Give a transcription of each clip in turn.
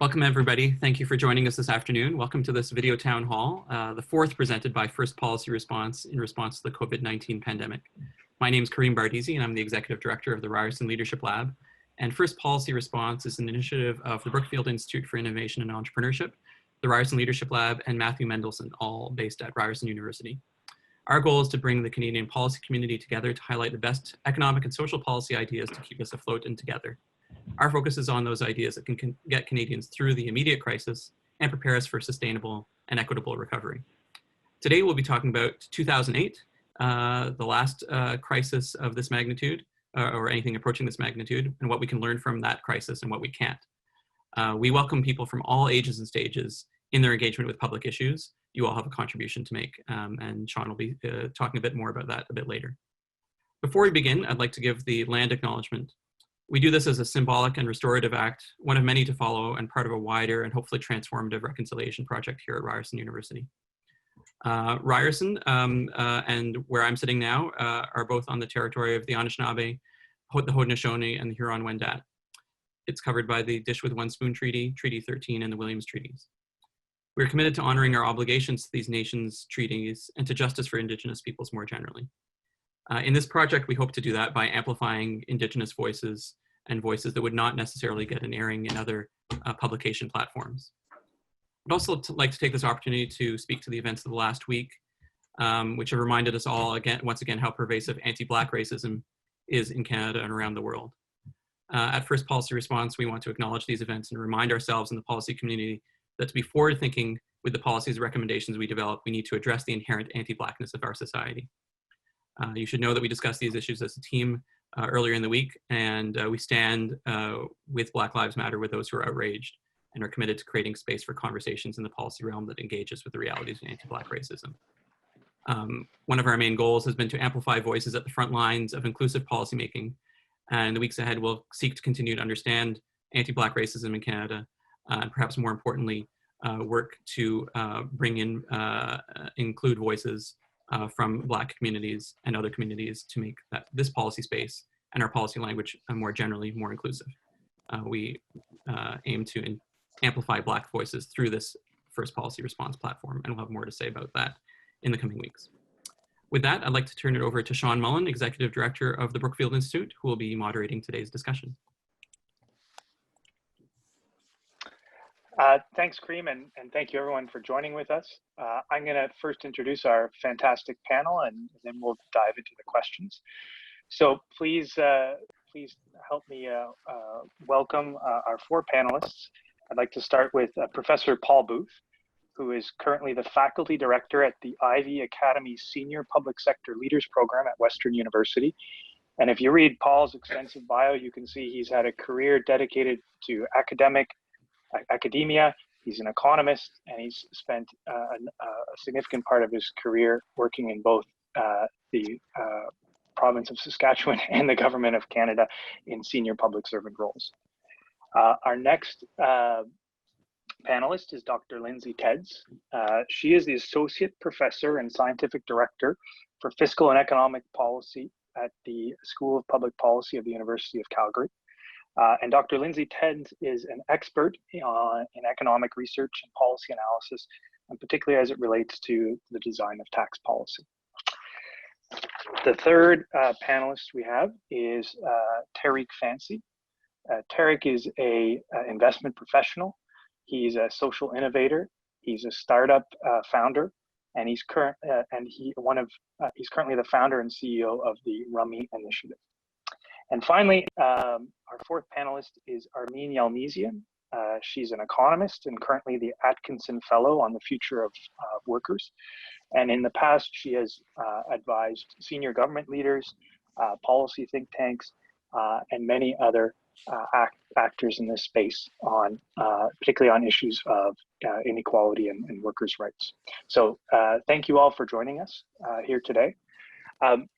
Welcome, everybody. Thank you for joining us this afternoon. Welcome to this video town hall, the fourth presented by First Policy Response in response to the COVID-19 pandemic. My name is Kareem Bardisi, and I'm the Executive Director of the Ryerson Leadership Lab. And First Policy Response is an initiative of the Brookfield Institute for Innovation and Entrepreneurship, the Ryerson Leadership Lab, and Matthew Mendelsohn, all based at Ryerson University. Our goal is to bring the Canadian policy community together to highlight the best economic and social policy ideas to keep us afloat and together. Our focus is on those ideas that can get Canadians through the immediate crisis and prepare us for sustainable and equitable recovery. Today, we'll be talking about 2008, the last crisis of this magnitude, or anything approaching this magnitude, and what we can learn from that crisis and what we can't. We welcome people from all ages and stages in their engagement with public issues. You all have a contribution to make, and Sean will be talking a bit more about that a bit later. Before we begin, I'd like to give the land acknowledgement. We do this as a symbolic and restorative act, one of many to follow and part of a wider and hopefully transformative reconciliation project here at Ryerson University. Ryerson and where I'm sitting now are both on the territory of the Anishinaabe, the Haudenosaunee, and the Huron-Wendat. It's covered by the Dish with One Spoon Treaty, Treaty 13, and the Williams Treaties. We're committed to honoring our obligations to these nations' treaties and to justice for Indigenous peoples more generally. In this project, we hope to do that by amplifying Indigenous voices and voices that would not necessarily get an airing in other publication platforms. I'd also like to take this opportunity to speak to the events of the last week, which have reminded us all once again how pervasive anti-Black racism is in Canada and around the world. At First Policy Response, we want to acknowledge these events and remind ourselves and the policy community that to be forward-thinking with the policies and recommendations we develop, we need to address the inherent anti-Blackness of our society. You should know that we discussed these issues as a team earlier in the week, and we stand with Black Lives Matter with those who are outraged and are committed to creating space for conversations in the policy realm that engages with the realities of anti-Black racism. One of our main goals has been to amplify voices at the front lines of inclusive policymaking, and the weeks ahead we'll seek to continue to understand anti-Black racism in Canada, and perhaps more importantly, work to bring in, include voices from Black communities and other communities to make this policy space and our policy language more generally more inclusive. We aim to amplify Black voices through this First Policy Response platform, and we'll have more to say about that in the coming weeks. With that, I'd like to turn it over to Sean Mullen, Executive Director of the Brookfield Institute, who will be moderating today's discussion. Thanks, Kareem, and thank you everyone for joining with us. I'm going to first introduce our fantastic panel, and then we'll dive into the questions. So please help me welcome our four panelists. I'd like to start with Professor Paul Boothe, who is currently the Faculty Director at the Ivey Academy's Senior Public Sector Leaders Program at Western University. And if you read Paul's extensive bio, you can see he's had a career dedicated to academia. He's an economist, and he's spent a significant part of his career working in both the province of Saskatchewan and the government of Canada in senior public servant roles. Our next panelist is Dr. Lindsay Tedds. She is the Associate Professor and Scientific Director for Fiscal and Economic Policy at the School of Public Policy of the University of Calgary. And Dr. Lindsay Tedds is an expert in economic research and policy analysis, and particularly as it relates to the design of tax policy. The third panelist we have is Tariq Fancy. Tariq is an investment professional. He's a social innovator. He's a startup founder, and he's currently the founder and CEO of the Rummy Initiative. And finally, our fourth panelist is Armine Yalnizyan. She's an economist and currently the Atkinson Fellow on the Future of Workers. And in the past, she has advised senior government leaders, policy think tanks, and many other actors in this space on, particularly on issues of inequality and workers' rights. So thank you all for joining us here today.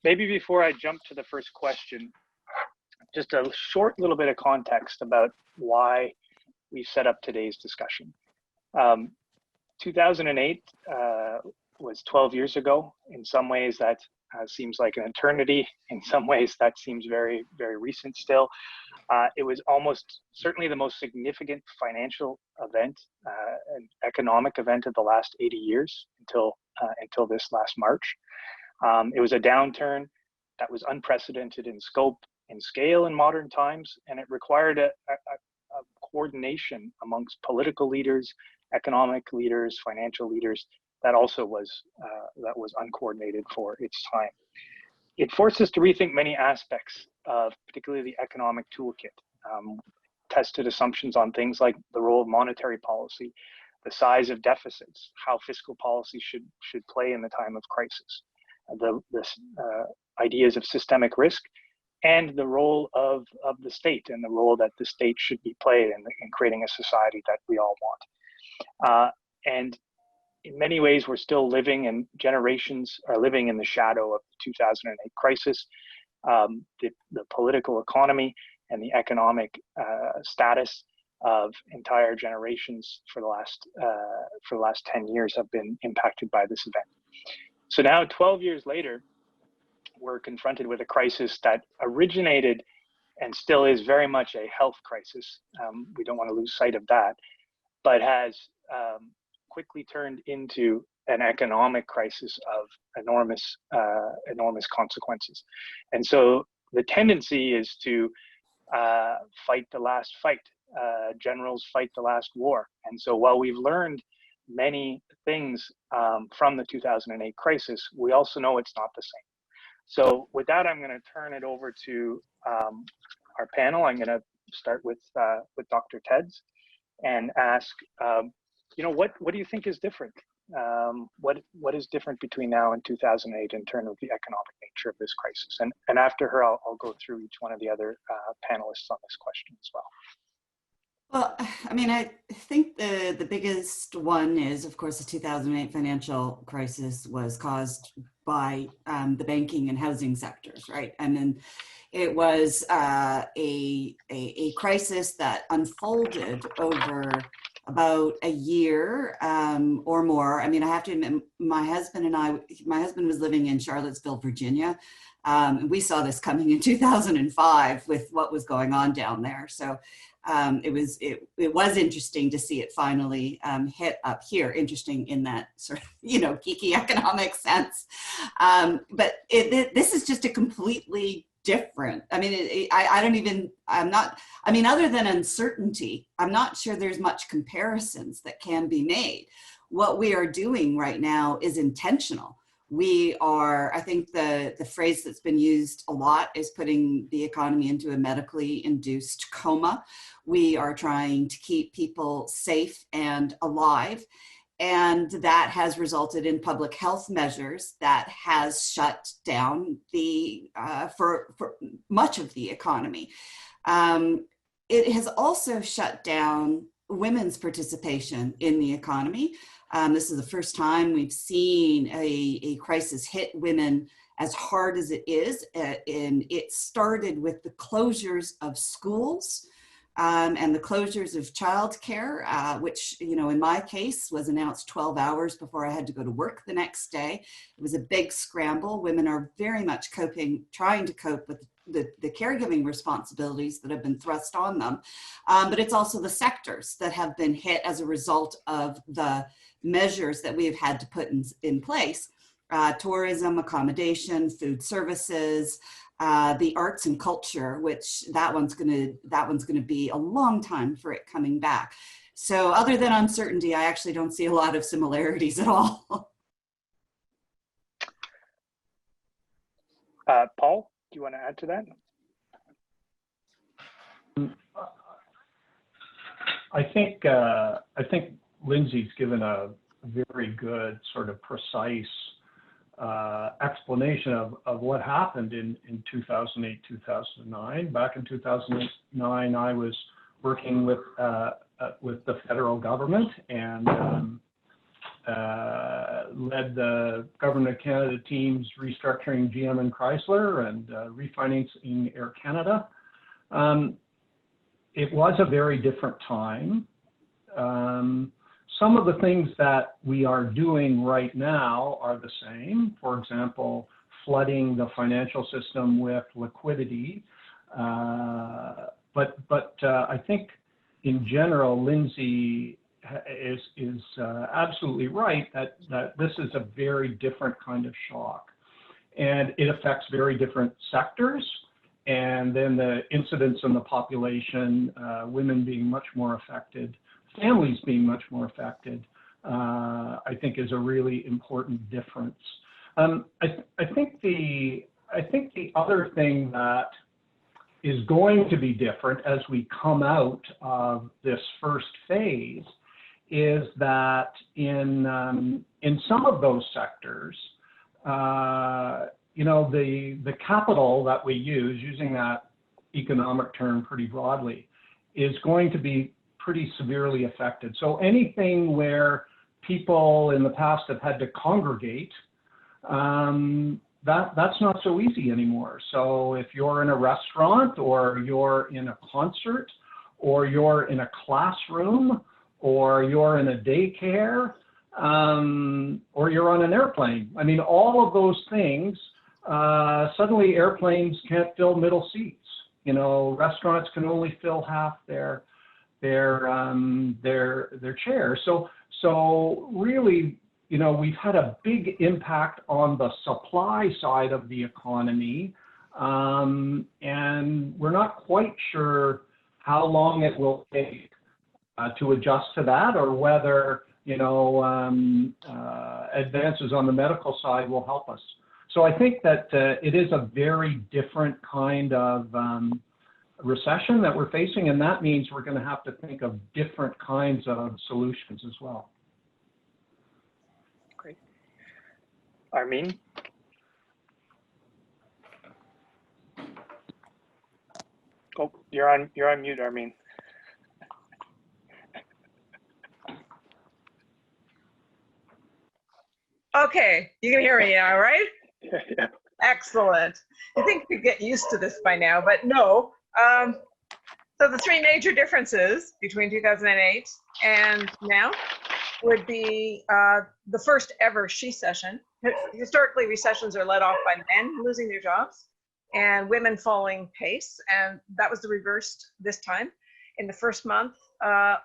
Maybe before I jump to the first question, just a short little bit of context about why we set up today's discussion. 2008 was 12 years ago. In some ways, that seems like an eternity. In some ways, that seems very, very recent still. It was almost certainly the most significant financial event, an economic event of the last 80 years until this last March. It was a downturn that was unprecedented in scope and scale in modern times, and it required a coordination amongst political leaders, economic leaders, financial leaders that also was uncoordinated for its time. It forced us to rethink many aspects of particularly the economic toolkit, tested assumptions on things like the role of monetary policy, the size of deficits, how fiscal policy should play in the time of crisis, the ideas of systemic risk, and the role of the state and the role that the state should be played in creating a society that we all want. And in many ways, we're still living, and generations are living in the shadow of the 2008 crisis. The political economy and the economic status of entire generations for the last 10 years have been impacted by this event. So now, 12 years later, we're confronted with a crisis that originated and still is very much a health crisis. We don't want to lose sight of that, but has quickly turned into an economic crisis of enormous consequences. And so the tendency is to fight the last fight. Generals fight the last war. And so while we've learned many things from the 2008 crisis, we also know it's not the same. So with that, I'm going to turn it over to our panel. I'm going to start with Dr. Teds and ask, what do you think is different? What is different between now and 2008 in terms of the economic nature of this crisis? And after her, I'll go through each one of the other panelists on this question as well. Well, I mean, I think the biggest one is, of course, the 2008 financial crisis was caused by the banking and housing sectors, right? And then it was a crisis that unfolded over about a year or more. I mean, I have to admit, my husband was living in Charlottesville, Virginia. And we saw this coming in 2005 with what was going on down there. So it was interesting to see it finally hit up here. Interesting in that sort of, geeky economic sense. But this is just a completely different. I mean, other than uncertainty, I'm not sure there's much comparisons that can be made. What we are doing right now is intentional. We are, I think the phrase that's been used a lot is putting the economy into a medically induced coma. We are trying to keep people safe and alive. And that has resulted in public health measures that has shut down for much of the economy. It has also shut down women's participation in the economy. This is the first time we've seen a crisis hit women as hard as it is. And it started with the closures of schools and the closures of childcare, which, in my case was announced 12 hours before I had to go to work the next day. It was a big scramble. Women are very much trying to cope with the caregiving responsibilities that have been thrust on them. But it's also the sectors that have been hit as a result of the measures that we have had to put in place. Tourism, accommodation, food services, the arts and culture, which that one's gonna be a long time for it coming back. So other than uncertainty, I actually don't see a lot of similarities at all. Paul, do you want to add to that? I think Lindsay's given a very good sort of precise explanation of what happened in 2008, 2009. Back in 2009, I was working with the federal government and led the Government of Canada teams restructuring GM and Chrysler and refinancing Air Canada. It was a very different time. Some of the things that we are doing right now are the same. For example, flooding the financial system with liquidity. But I think in general, Lindsay is absolutely right that this is a very different kind of shock, and it affects very different sectors. And then the incidence in the population, women being much more affected, families being much more affected, I think is a really important difference. I think the other thing that is going to be different as we come out of this first phase is that in some of those sectors, you know, the capital that we use, using that economic term pretty broadly, is going to be pretty severely affected. So anything where people in the past have had to congregate, that's not so easy anymore. So if you're in a restaurant, or you're in a concert, or you're in a classroom, or you're in a daycare, or you're on an airplane, I mean, all of those things, suddenly airplanes can't fill middle seats. You know, restaurants can only fill half their chairs. So really, you know, we've had a big impact on the supply side of the economy, and we're not quite sure how long it will take to adjust to that, or whether, you know, advances on the medical side will help us. So I think that it is a very different kind of recession that we're facing, and that means we're going to have to think of different kinds of solutions as well. Great. Armin? Oh, you're on mute, Armin. Okay, you can hear me now, right? Yeah. Excellent. I think we get used to this by now, but no. So the three major differences between 2008 and now would be the first ever she session. Historically, recessions are led off by men losing their jobs and women falling pace, and that was the reverse this time. In the first month,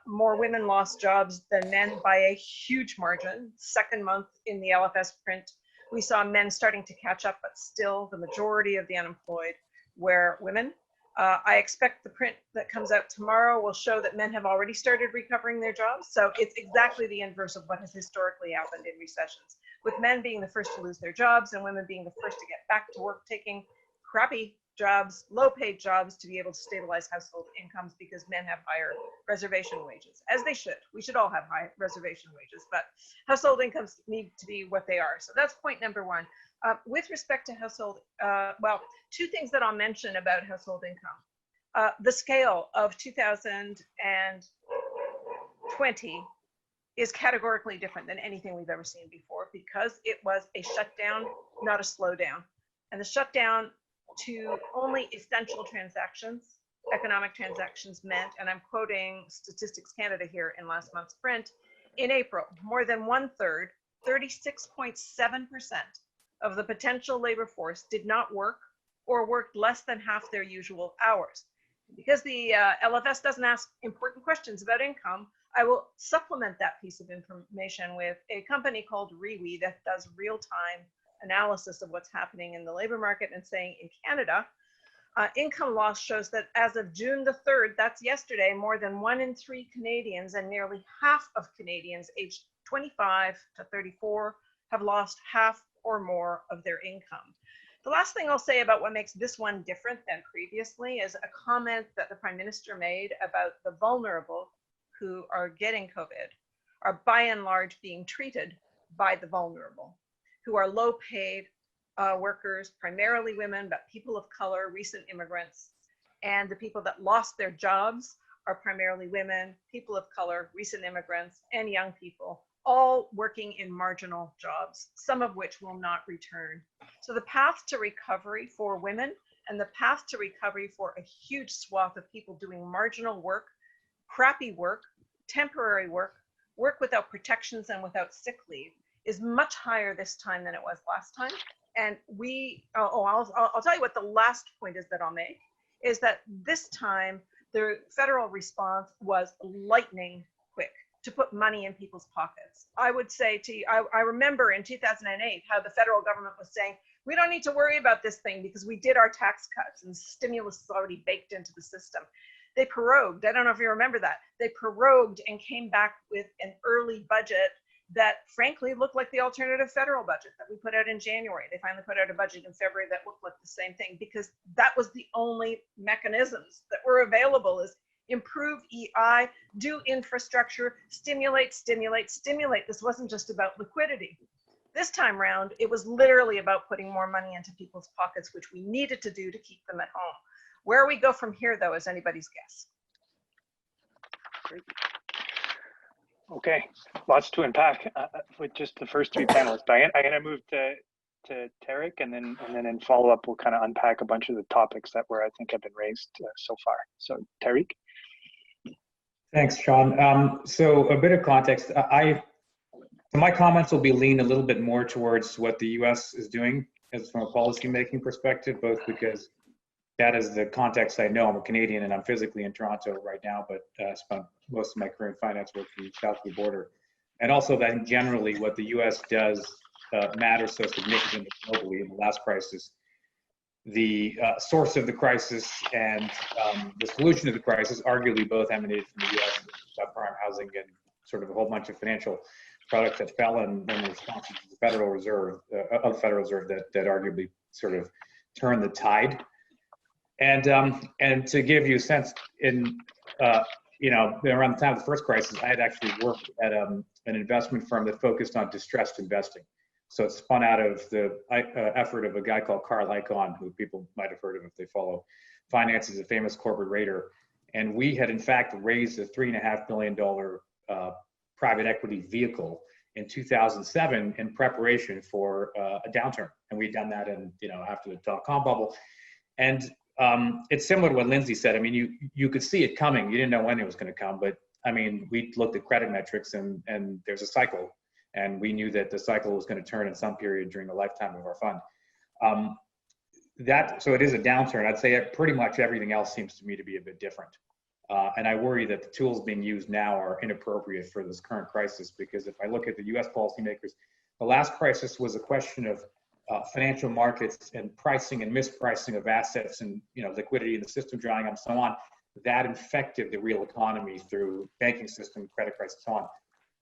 more women lost jobs than men by a huge margin. Second month in the LFS print, we saw men starting to catch up, but still the majority of the unemployed were women. I expect the print that comes out tomorrow will show that men have already started recovering their jobs. So it's exactly the inverse of what has historically happened in recessions, with men being the first to lose their jobs and women being the first to get back to work, taking crappy jobs, low-paid jobs, to be able to stabilize household incomes, because men have higher reservation wages, as they should. We should all have high reservation wages, but household incomes need to be what they are. So that's point number one. With respect to household, well, two things that I'll mention about household income. The scale of 2020 is categorically different than anything we've ever seen before, because it was a shutdown, not a slowdown. And the shutdown to only essential transactions, economic transactions, meant, and I'm quoting Statistics Canada here in last month's print, in April, more than 1/3, 36.7% of the potential labor force did not work or worked less than half their usual hours. Because the LFS doesn't ask important questions about income, I will supplement that piece of information with a company called Ivey that does real-time analysis of what's happening in the labor market, and saying in Canada, income loss shows that as of June the 3rd, that's yesterday, more than 1 in 3 Canadians and nearly half of Canadians aged 25 to 34 have lost half or more of their income. The last thing I'll say about what makes this one different than previously is a comment that the Prime Minister made about the vulnerable who are getting COVID are by and large being treated by the vulnerable, who are low paid workers, primarily women, but people of color, recent immigrants, and the people that lost their jobs are primarily women, people of color, recent immigrants, and young people, all working in marginal jobs, some of which will not return. So the path to recovery for women, and the path to recovery for a huge swath of people doing marginal work, crappy work, temporary work, work without protections and without sick leave, is much higher this time than it was last time. And I'll tell you what the last point is that I'll make is that this time the federal response was lightning quick to put money in people's pockets. I would say to you, I remember in 2008 how the federal government was saying, we don't need to worry about this thing because we did our tax cuts and stimulus is already baked into the system. They prorogued, I don't know if you remember that, they prorogued and came back with an early budget that frankly looked like the alternative federal budget that we put out in January. They finally put out a budget in February that looked like the same thing because that was the only mechanisms that were available is improve EI, do infrastructure, stimulate. This wasn't just about liquidity. This time round, it was literally about putting more money into people's pockets, which we needed to do to keep them at home. Where we go from here, though, is anybody's guess. Great. Okay, lots to unpack with just the first three panelists. I'm going to move to Tarek, and then in follow up, we'll kind of unpack a bunch of the topics that I think have been raised so far. So Tarek. Thanks, Sean. So a bit of context. So my comments will be leaned a little bit more towards what the U.S. is doing as from a policy-making perspective, both because that is the context I know. I'm a Canadian and I'm physically in Toronto right now, but spent most of my career in finance working south of the border. And also that generally what the U.S. does matters so significantly globally in the last crisis. The source of the crisis and the solution to the crisis arguably both emanated from the U.S. subprime housing and sort of a whole bunch of financial products that fell in response to the Federal Reserve, that arguably sort of turned the tide. And to give you a sense, in around the time of the first crisis, I had actually worked at an investment firm that focused on distressed investing. So it spun out of the effort of a guy called Carl Icahn, who people might have heard of if they follow finance. He's a famous corporate raider. And we had in fact raised a $3.5 billion private equity vehicle in 2007 in preparation for a downturn. And we'd done that after the dot-com bubble. And it's similar to what Lindsay said. I mean, you could see it coming. You didn't know when it was going to come, but I mean, we looked at credit metrics and there's a cycle, and we knew that the cycle was going to turn in some period during the lifetime of our fund. So it is a downturn. I'd say pretty much everything else seems to me to be a bit different. And I worry that the tools being used now are inappropriate for this current crisis, because if I look at the US policymakers, the last crisis was a question of financial markets and pricing and mispricing of assets and liquidity in the system drying up and so on. That infected the real economy through banking system, credit crisis, and so on.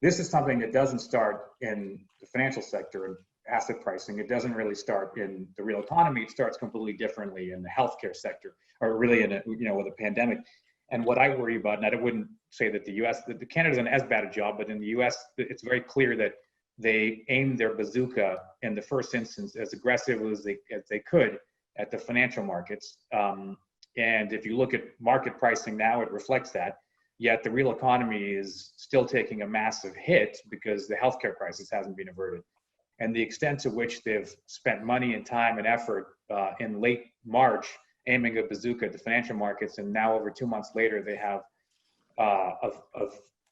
This is something that doesn't start in the financial sector and asset pricing. It doesn't really start in the real economy. It starts completely differently in the healthcare sector, or really in with a pandemic. And what I worry about, and I wouldn't say that the Canada doesn't as bad a job, but in the US, it's very clear that they aimed their bazooka in the first instance as aggressively as they could at the financial markets. And if you look at market pricing now, it reflects that. Yet the real economy is still taking a massive hit because the healthcare crisis hasn't been averted. And the extent to which they've spent money and time and effort in late March aiming a bazooka at the financial markets, and now over 2 months later, they have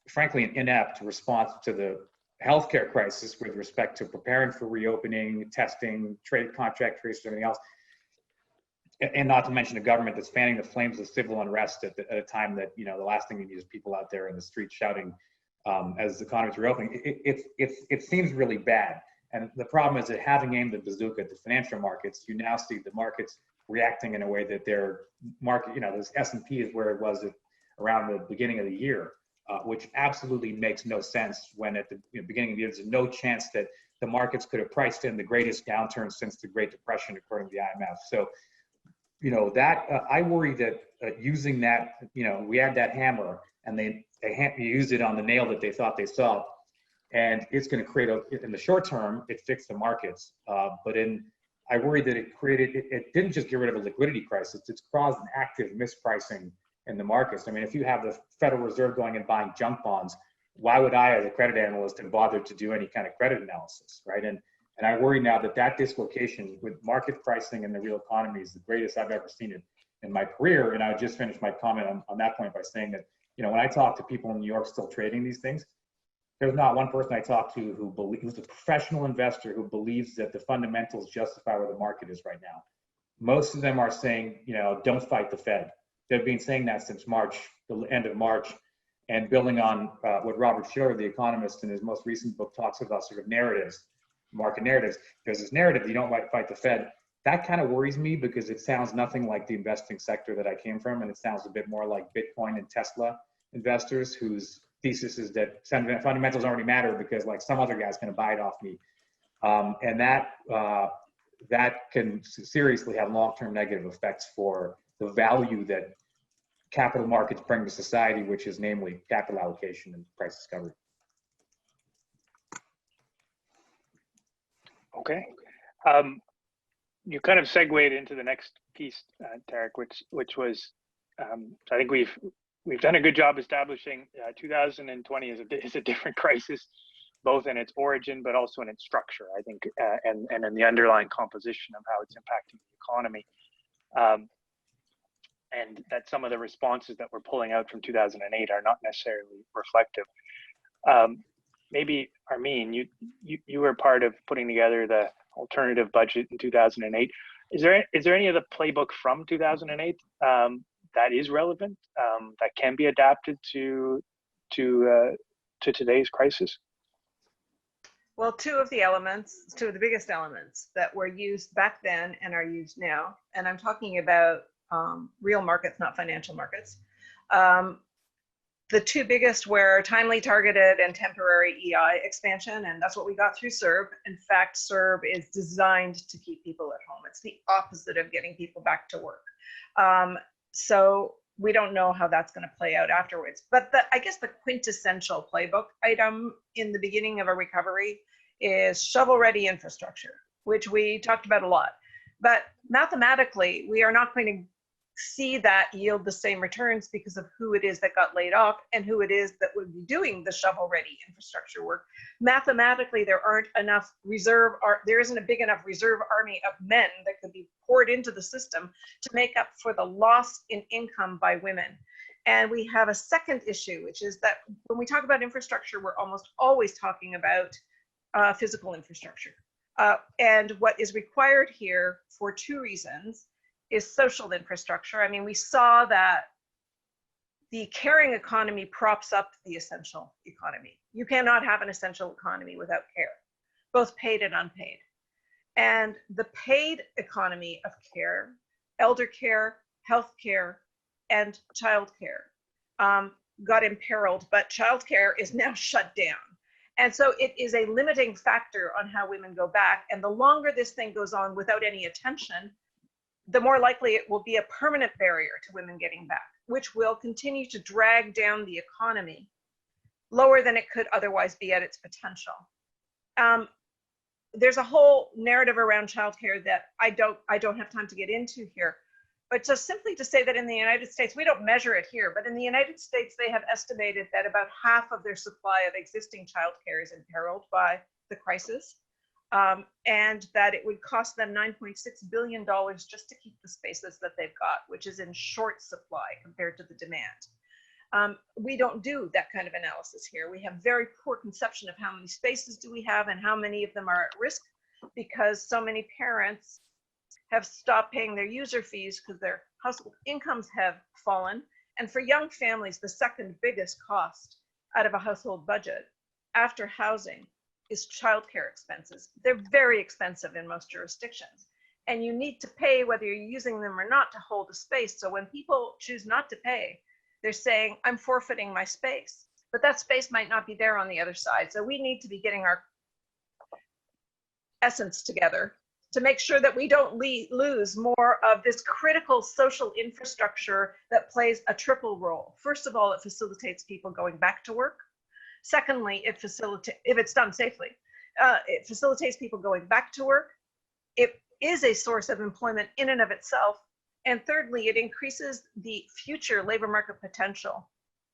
frankly an inept response to the healthcare crisis with respect to preparing for reopening, testing, trade contract tracing, everything else. And not to mention a government that's fanning the flames of civil unrest at a time that, the last thing you need is people out there in the streets shouting as the economy's reopening. It seems really bad. And the problem is that having aimed the bazooka at the financial markets, you now see the markets reacting in a way that their market, this S&P is where it was around the beginning of the year, which absolutely makes no sense when at the beginning of the year, there's no chance that the markets could have priced in the greatest downturn since the Great Depression, according to the IMF. So, I worry that using that, we had that hammer and they used it on the nail that they thought they saw. And it's going to create in the short term, it fixed the markets. But I worry that it didn't just get rid of a liquidity crisis, it's caused an active mispricing in the markets. I mean, if you have the Federal Reserve going and buying junk bonds, why would I, as a credit analyst, have bothered to do any kind of credit analysis, right? And I worry now that dislocation with market pricing in the real economy is the greatest I've ever seen it in my career. And I would just finish my comment on that point by saying that, when I talk to people in New York still trading these things, there's not one person I talked to who's a professional investor who believes that the fundamentals justify where the market is right now. Most of them are saying, don't fight the Fed. They've been saying that since March, the end of March, and building on what Robert Shiller, the economist, in his most recent book talks about sort of narratives, market narratives. There's this narrative, you don't fight the Fed. That kind of worries me because it sounds nothing like the investing sector that I came from, and it sounds a bit more like Bitcoin and Tesla investors whose thesis is that fundamentals don't really matter because like some other guy's going to buy it off me. And that can seriously have long-term negative effects for the value that capital markets bring to society, which is namely capital allocation and price discovery. Okay. You kind of segued into the next piece, Tarek, which was, I think we've done a good job establishing 2020 is a different crisis, both in its origin, but also in its structure, I think, and in the underlying composition of how it's impacting the economy. And that some of the responses that we're pulling out from 2008 are not necessarily reflective. Maybe, Armin, you were part of putting together the alternative budget in 2008. Is there any of the playbook from 2008 that is relevant, that can be adapted to today's crisis? Well, two of the biggest elements that were used back then and are used now, and I'm talking about real markets, not financial markets. The two biggest were timely, targeted, and temporary EI expansion, and that's what we got through CERB. In fact, CERB is designed to keep people at home. It's the opposite of getting people back to work. So we don't know how that's going to play out afterwards. But I guess the quintessential playbook item in the beginning of a recovery is shovel-ready infrastructure, which we talked about a lot. But mathematically, we are not going to see that yield the same returns because of who it is that got laid off and who it is that would be doing the shovel-ready infrastructure work. Mathematically, there isn't a big enough reserve army of men that could be poured into the system to make up for the loss in income by women. And we have a second issue, which is that when we talk about infrastructure, we're almost always talking about physical infrastructure. And what is required here for two reasons is social infrastructure. I mean, we saw that the caring economy props up the essential economy. You cannot have an essential economy without care, both paid and unpaid. And the paid economy of care, elder care, health care, and childcare got imperiled, but childcare is now shut down. And so it is a limiting factor on how women go back. And the longer this thing goes on without any attention, the more likely it will be a permanent barrier to women getting back, which will continue to drag down the economy lower than it could otherwise be at its potential. There's a whole narrative around childcare that I don't have time to get into here, but just simply to say that in the United States, we don't measure it here, but in the United States, they have estimated that about half of their supply of existing childcare is imperiled by the crisis. And that it would cost them $9.6 billion just to keep the spaces that they've got, which is in short supply compared to the demand. We don't do that kind of analysis here. We have very poor conception of how many spaces do we have and how many of them are at risk, because so many parents have stopped paying their user fees because their household incomes have fallen. And for young families, the second biggest cost out of a household budget after housing is childcare expenses. They're very expensive in most jurisdictions. And you need to pay whether you're using them or not to hold a space. So when people choose not to pay, they're saying, I'm forfeiting my space. But that space might not be there on the other side. So we need to be getting our essence together to make sure that we don't lose more of this critical social infrastructure that plays a triple role. First of all, it facilitates people going back to work. Secondly, if it's done safely, it facilitates people going back to work. It is a source of employment in and of itself. And thirdly, it increases the future labor market potential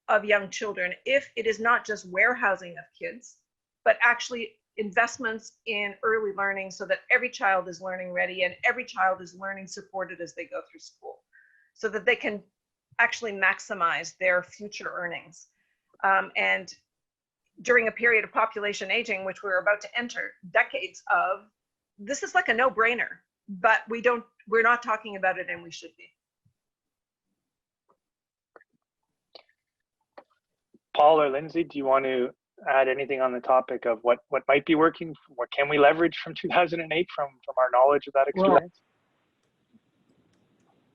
of young children if it is not just warehousing of kids, but actually investments in early learning so that every child is learning ready and every child is learning supported as they go through school, so that they can actually maximize their future earnings. And during a period of population aging, which we're about to enter decades of, this is like a no-brainer, but we're not talking about it, and we should be. Paul or Lindsay, do you want to add anything on the topic of what might be working? What can we leverage from 2008 from our knowledge of that experience? Well,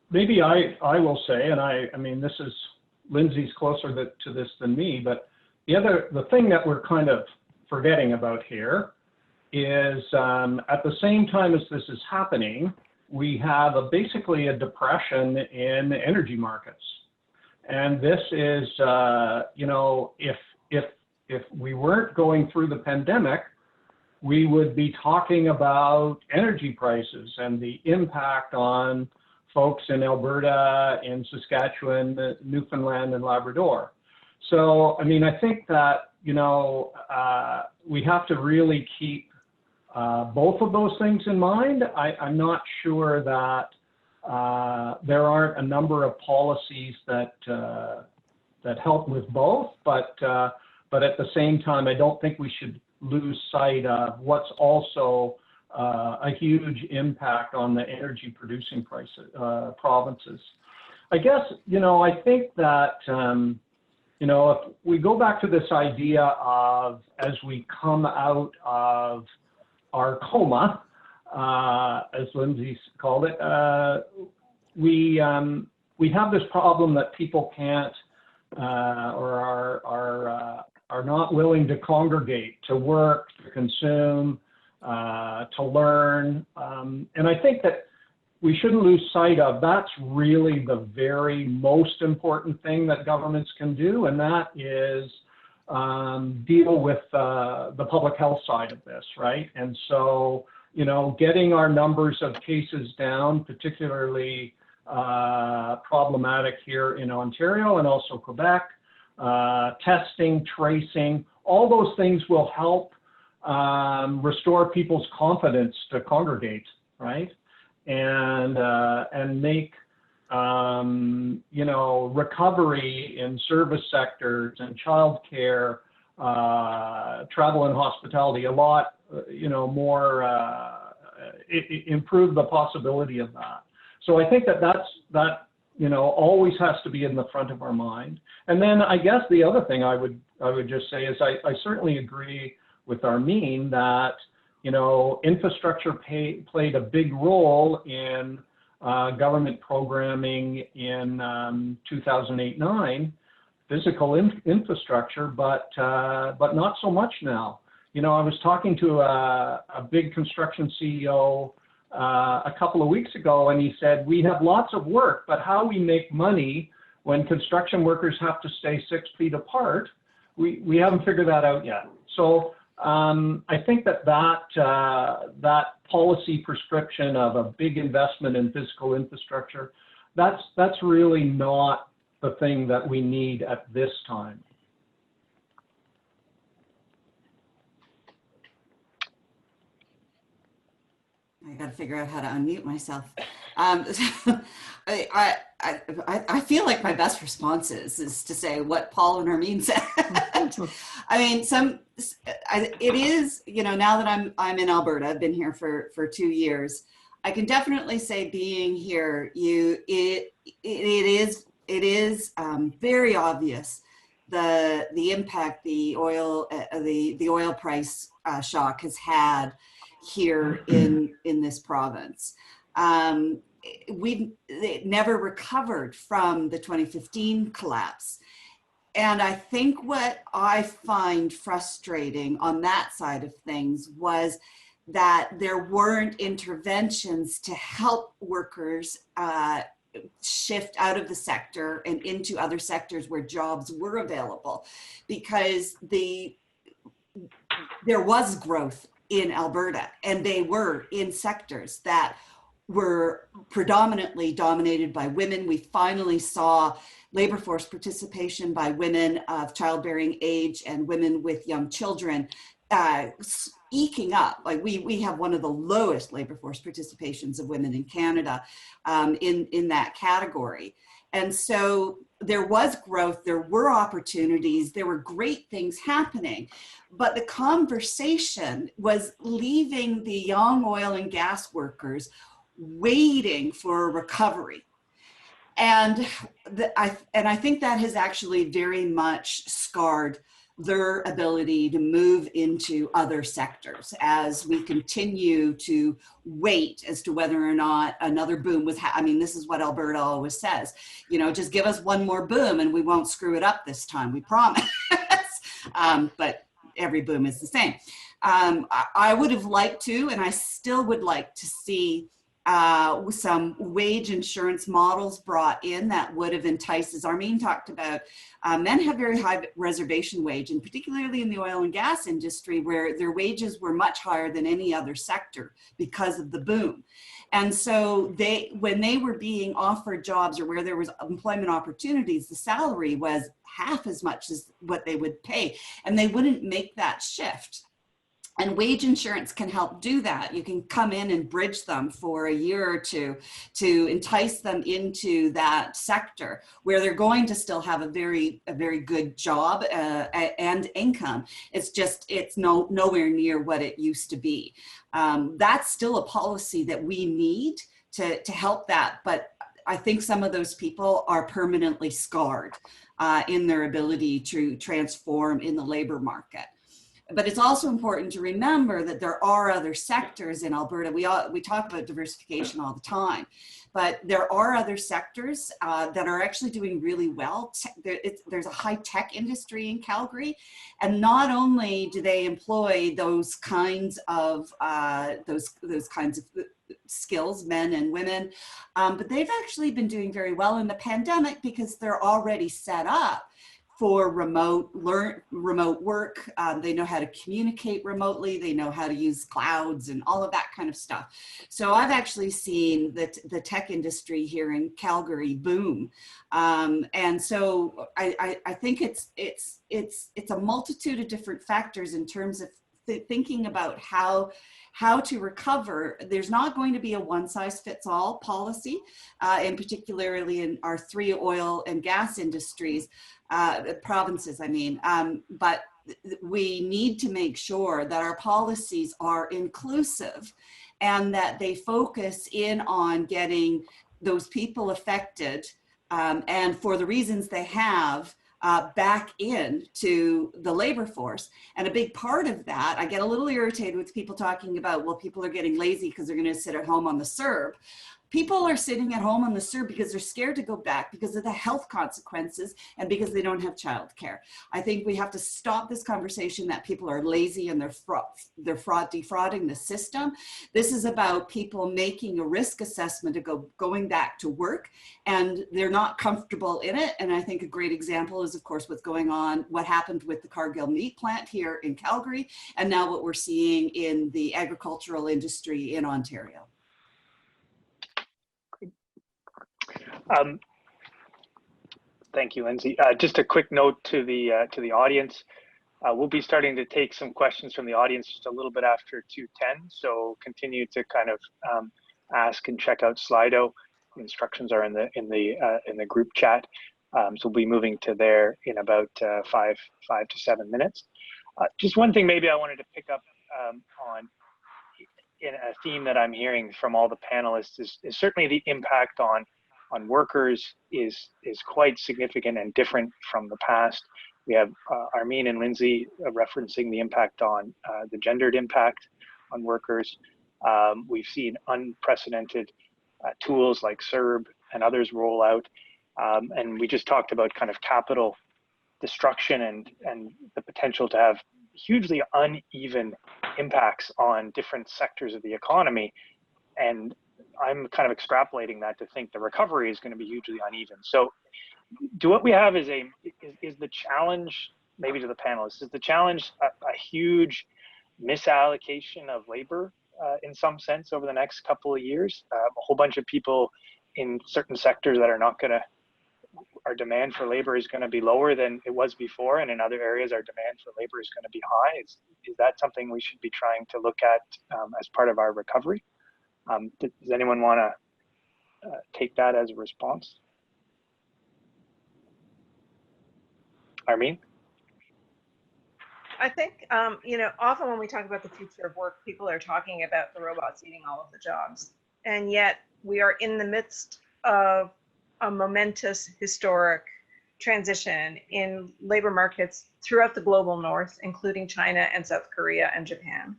maybe I will say, and I mean, this is, Lindsay's closer to this than me, but the thing that we're kind of forgetting about here is at the same time as this is happening, we have basically a depression in the energy markets. And this is, you know, if we weren't going through the pandemic, we would be talking about energy prices and the impact on folks in Alberta, in Saskatchewan, Newfoundland, and Labrador. So, I mean, I think that, you know, we have to really keep both of those things in mind. I'm not sure that there aren't a number of policies that help with both, but at the same time, I don't think we should lose sight of what's also a huge impact on the energy producing provinces. I guess, you know, I think that, you know, if we go back to this idea of, as we come out of our coma, as Lindsay called it, we have this problem that people can't or are not willing to congregate, to work, to consume, to learn. And I think that we shouldn't lose sight of that's really the very most important thing that governments can do, and that is deal with the public health side of this, right? And so, you know, getting our numbers of cases down, particularly problematic here in Ontario and also Quebec, testing, tracing, all those things will help restore people's confidence to congregate, right? And make, you know, recovery in service sectors and childcare, travel and hospitality a lot, you know, more, improve the possibility of that. So I think that, you know, always has to be in the front of our mind. And then I guess the other thing I would just say is I certainly agree with Armin that, you know, infrastructure played a big role in government programming in 2008-9, physical infrastructure, but not so much now. You know, I was talking to a big construction CEO a couple of weeks ago, and he said, we have lots of work, but how we make money when construction workers have to stay 6 feet apart, we haven't figured that out yet. So I think that policy prescription of a big investment in physical infrastructure, that's really not the thing that we need at this time. I got to figure out how to unmute myself. I feel like my best response is to say what Paul and Armin said. I mean, it is, you know, now that I'm in Alberta, I've been here for 2 years. I can definitely say being here, it is very obvious the impact the oil price shock has had here in this province. It never recovered from the 2015 collapse. And I think what I find frustrating on that side of things was that there weren't interventions to help workers shift out of the sector and into other sectors where jobs were available, because there was growth in Alberta, and they were in sectors that were predominantly dominated by women. We finally saw labor force participation by women of childbearing age and women with young children eking up. Like we have one of the lowest labor force participations of women in Canada in that category. And so there was growth, there were opportunities, there were great things happening, but the conversation was leaving the young oil and gas workers waiting for a recovery. And I think that has actually very much scarred their ability to move into other sectors as we continue to wait as to whether or not another boom was, I mean, this is what Alberta always says, you know, just give us one more boom and we won't screw it up this time, we promise. But every boom is the same. I would have liked to, and I still would like to see some wage insurance models brought in that would have enticed, as Armin talked about, men have very high reservation wage, and particularly in the oil and gas industry where their wages were much higher than any other sector because of the boom. And so when they were being offered jobs or where there was employment opportunities, the salary was half as much as what they would pay, and they wouldn't make that shift. And wage insurance can help do that. You can come in and bridge them for a year or two to entice them into that sector where they're going to still have a very good job and income. It's nowhere near what it used to be. That's still a policy that we need to help that. But I think some of those people are permanently scarred in their ability to transform in the labor market. But it's also important to remember that there are other sectors in Alberta. We talk about diversification all the time, but there are other sectors that are actually doing really well. There's a high-tech industry in Calgary, and not only do they employ those kinds of skills, men and women, but they've actually been doing very well in the pandemic because they're already set up for remote work. They know how to communicate remotely. They know how to use clouds and all of that kind of stuff. So I've actually seen the tech industry here in Calgary boom. And so I think it's a multitude of different factors in terms of thinking about how to recover. There's not going to be a one-size-fits-all policy, and particularly in our three oil and gas industries, provinces, I mean, but we need to make sure that our policies are inclusive and that they focus in on getting those people affected and for the reasons they have, back into the labor force. And a big part of that, I get a little irritated with people talking about, well, people are getting lazy because they're going to sit at home on the CERB. People are sitting at home on the CERB because they're scared to go back because of the health consequences and because they don't have childcare. I think we have to stop this conversation that people are lazy and they're defrauding the system. This is about people making a risk assessment of going back to work, and they're not comfortable in it. And I think a great example is, of course, what happened with the Cargill meat plant here in Calgary, and now what we're seeing in the agricultural industry in Ontario. Thank you, Lindsay. Just a quick note to the audience. We'll be starting to take some questions from the audience just a little bit after 2:10. So continue to kind of ask and check out Slido. The instructions are in the group chat. So we'll be moving to there in about 5 to 7 minutes. Just one thing maybe I wanted to pick up on in a theme that I'm hearing from all the panelists is certainly the impact on workers is quite significant and different from the past. We have Armin and Lindsay referencing the impact on the gendered impact on workers. We've seen unprecedented tools like CERB and others roll out. And we just talked about kind of capital destruction and the potential to have hugely uneven impacts on different sectors of the economy. And I'm kind of extrapolating that to think the recovery is going to be hugely uneven. So what we have is the challenge, maybe to the panelists, is the challenge a huge misallocation of labor in some sense over the next couple of years? A whole bunch of people in certain sectors that are our demand for labor is going to be lower than it was before, and in other areas our demand for labor is going to be high. Is that something we should be trying to look at as part of our recovery? Does anyone want to take that as a response? Armin? I think, you know, often when we talk about the future of work, people are talking about the robots eating all of the jobs. And yet we are in the midst of a momentous historic transition in labor markets throughout the global north, including China and South Korea and Japan,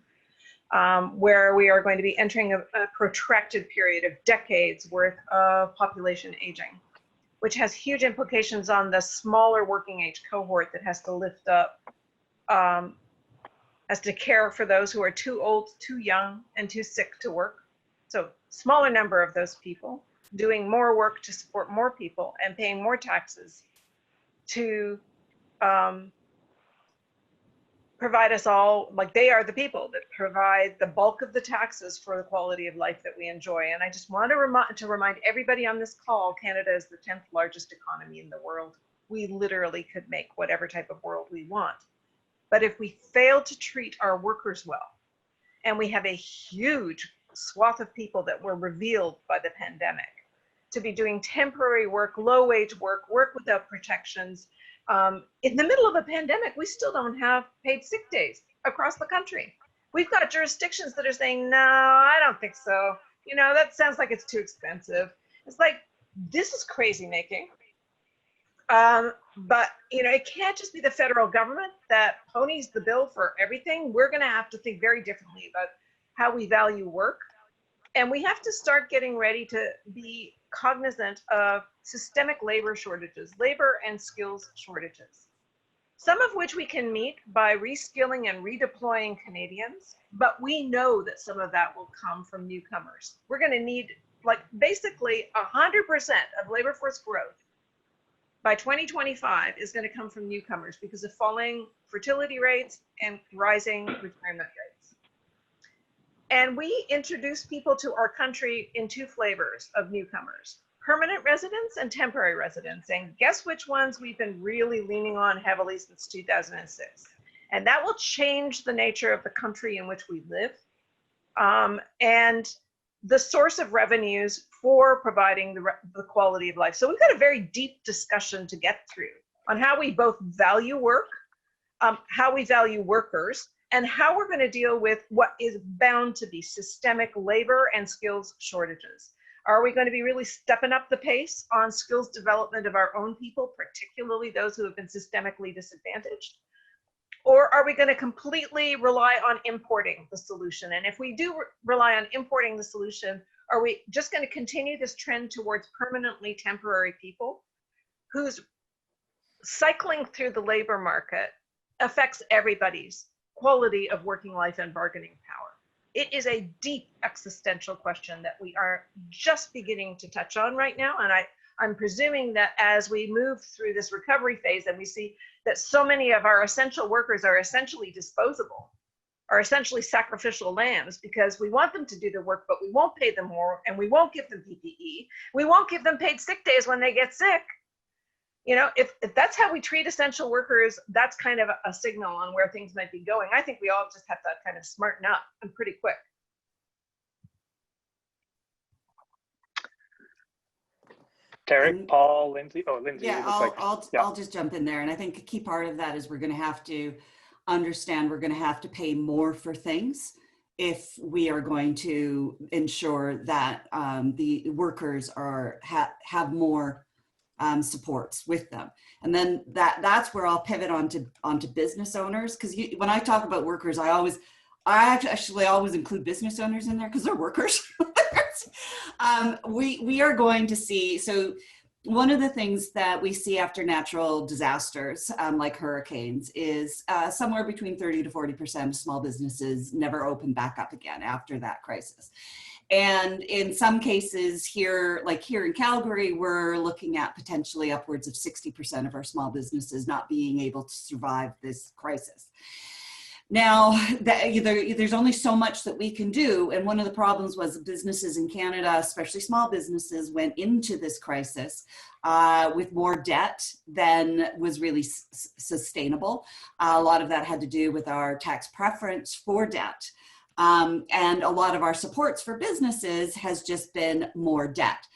where we are going to be entering a protracted period of decades worth of population aging, which has huge implications on the smaller working age cohort that has to lift up, has to care for those who are too old, too young, and too sick to work. So smaller number of those people doing more work to support more people and paying more taxes to provide us all, like they are the people that provide the bulk of the taxes for the quality of life that we enjoy. And I just want to remind everybody on this call, Canada is the 10th largest economy in the world. We literally could make whatever type of world we want. But if we fail to treat our workers well, and we have a huge swath of people that were revealed by the pandemic to be doing temporary work, low wage work, work without protections. In the middle of a pandemic, we still don't have paid sick days across the country. We've got jurisdictions that are saying, no, I don't think so. You know, that sounds like it's too expensive. It's like, this is crazy making. But, you know, it can't just be the federal government that ponies the bill for everything. We're going to have to think very differently about how we value work. And we have to start getting ready to be cognizant of systemic labor shortages, labor and skills shortages, some of which we can meet by reskilling and redeploying Canadians. But we know that some of that will come from newcomers. We're going to need, like, basically 100% of labor force growth by 2025 is going to come from newcomers because of falling fertility rates and rising retirement rates. And we introduce people to our country in two flavors of newcomers: permanent residents and temporary residents. And guess which ones we've been really leaning on heavily since 2006. And that will change the nature of the country in which we live, and the source of revenues for providing the quality of life. So we've got a very deep discussion to get through on how we both value work, how we value workers, and how we're going to deal with what is bound to be systemic labor and skills shortages. Are we going to be really stepping up the pace on skills development of our own people, particularly those who have been systemically disadvantaged? Or are we going to completely rely on importing the solution? And if we do rely on importing the solution, are we just going to continue this trend towards permanently temporary people whose cycling through the labor market affects everybody's quality of working life and bargaining power? It is a deep existential question that we are just beginning to touch on right now. And I'm presuming that as we move through this recovery phase and we see that so many of our essential workers are essentially disposable, are essentially sacrificial lambs, because we want them to do the work, but we won't pay them more, and we won't give them PPE. We won't give them paid sick days when they get sick. You know, if that's how we treat essential workers, that's kind of a signal on where things might be going. I think we all just have to kind of smarten up and pretty quick. Tarek, Paul, Lindsay. Oh, Lindsay. Yeah, I'll just jump in there. And I think a key part of that is we're going to have to understand we're going to have to pay more for things if we are going to ensure that the workers have more supports with them. And then that's where I'll pivot onto business owners, because when I talk about workers, I actually always include business owners in there because they're workers. We are going to see, so one of the things that we see after natural disasters like hurricanes is somewhere between 30 to 40% of small businesses never open back up again after that crisis. And in some cases here, like here in Calgary, we're looking at potentially upwards of 60% of our small businesses not being able to survive this crisis. Now, there's only so much that we can do. And one of the problems was businesses in Canada, especially small businesses, went into this crisis with more debt than was really sustainable. A lot of that had to do with our tax preference for debt. And a lot of our supports for businesses has just been more debt.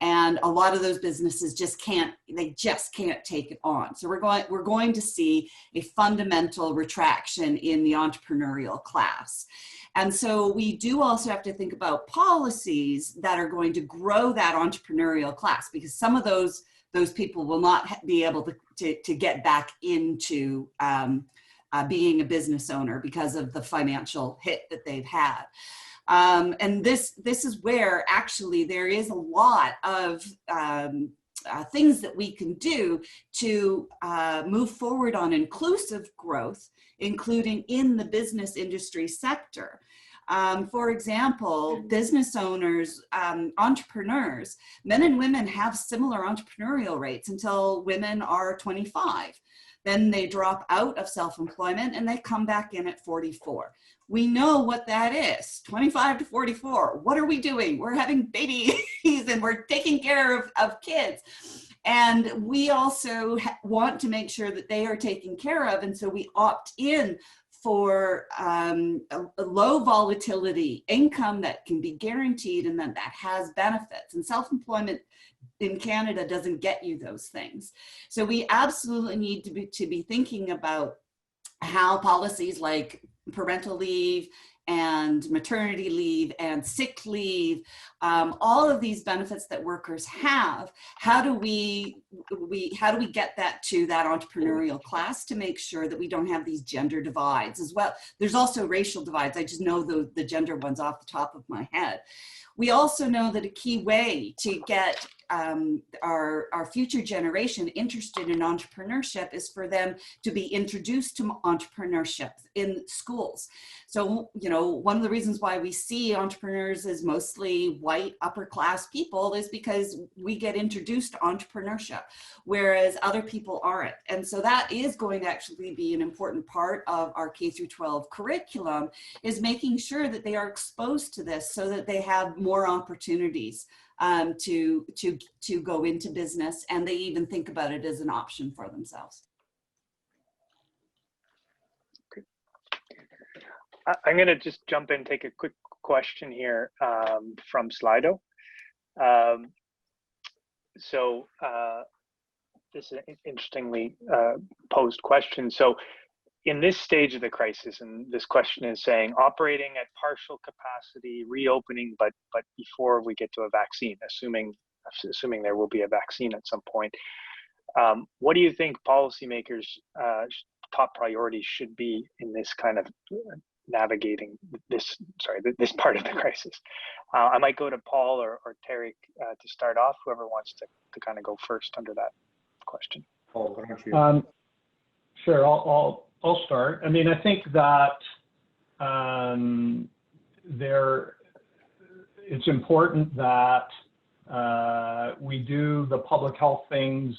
And a lot of those businesses just can't take it on. So we're going to see a fundamental retraction in the entrepreneurial class. And so we do also have to think about policies that are going to grow that entrepreneurial class, because some of those people will not be able to get back into being a business owner because of the financial hit that they've had. And this is where actually there is a lot of things that we can do to move forward on inclusive growth, including in the business industry sector. For example, business owners, entrepreneurs, men and women have similar entrepreneurial rates until women are 25. Then they drop out of self-employment and they come back in at 44. We know what that is, 25 to 44. What are we doing? We're having babies and we're taking care of kids. And we also want to make sure that they are taken care of. And so we opt in for a low volatility income that can be guaranteed and that has benefits. And self-employment in Canada doesn't get you those things. So we absolutely need to be thinking about how policies like parental leave and maternity leave and sick leave, all of these benefits that workers have, how do we get that to that entrepreneurial class to make sure that we don't have these gender divides as well? There's also racial divides. I just know the gender ones off the top of my head. We also know that a key way to get our future generation interested in entrepreneurship is for them to be introduced to entrepreneurship in schools. So, you know, one of the reasons why we see entrepreneurs as mostly white upper class people is because we get introduced to entrepreneurship, whereas other people aren't. And so that is going to actually be an important part of our K through 12 curriculum, is making sure that they are exposed to this so that they have more opportunities to go into business, and they even think about it as an option for themselves. Okay. I'm going to just jump in and take a quick question here from Slido. This is an interestingly posed question. So in this stage of the crisis, and this question is saying operating at partial capacity, reopening, but before we get to a vaccine, assuming there will be a vaccine at some point, what do you think policymakers' top priorities should be in this kind of navigating this part of the crisis? I might go to Paul or Tarek to start off, whoever wants to kind of go first under that question. Paul, why don't you? Sure, I'll start. I mean, I think that it's important that we do the public health things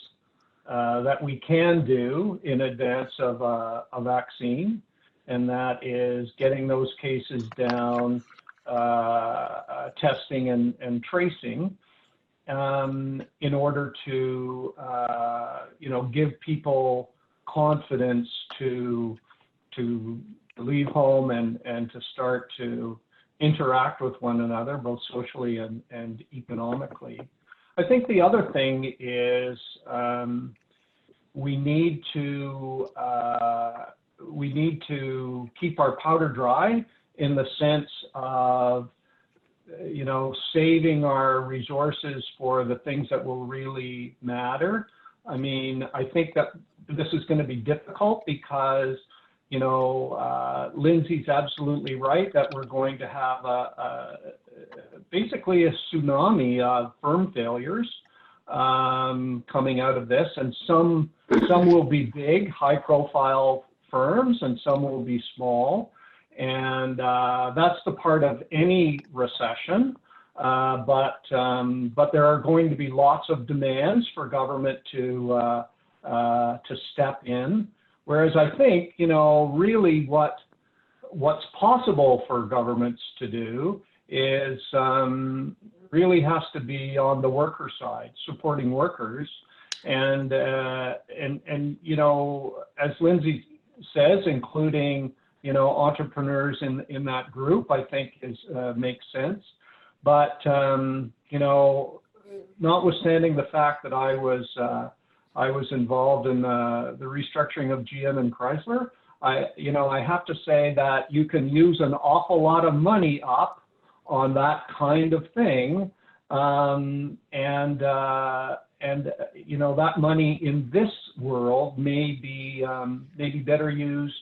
that we can do in advance of a vaccine, and that is getting those cases down, testing and tracing, in order to give people confidence to leave home and to start to interact with one another, both socially and economically. I think the other thing is we need to keep our powder dry, in the sense of saving our resources for the things that will really matter. I mean, I think that this is going to be difficult because, Lindsay's absolutely right that we're going to have basically a tsunami of firm failures coming out of this, and some will be big, high-profile firms, and some will be small, and that's the part of any recession. But there are going to be lots of demands for government to step in. Whereas I think, really what what's possible for governments to do is really has to be on the worker side, supporting workers. And you know, as Lindsay says, including, you know, entrepreneurs in that group, I think makes sense. But you know, notwithstanding the fact that I was involved in the restructuring of GM and Chrysler, I have to say that you can use an awful lot of money up on that kind of thing, and you know, that money in this world may be better used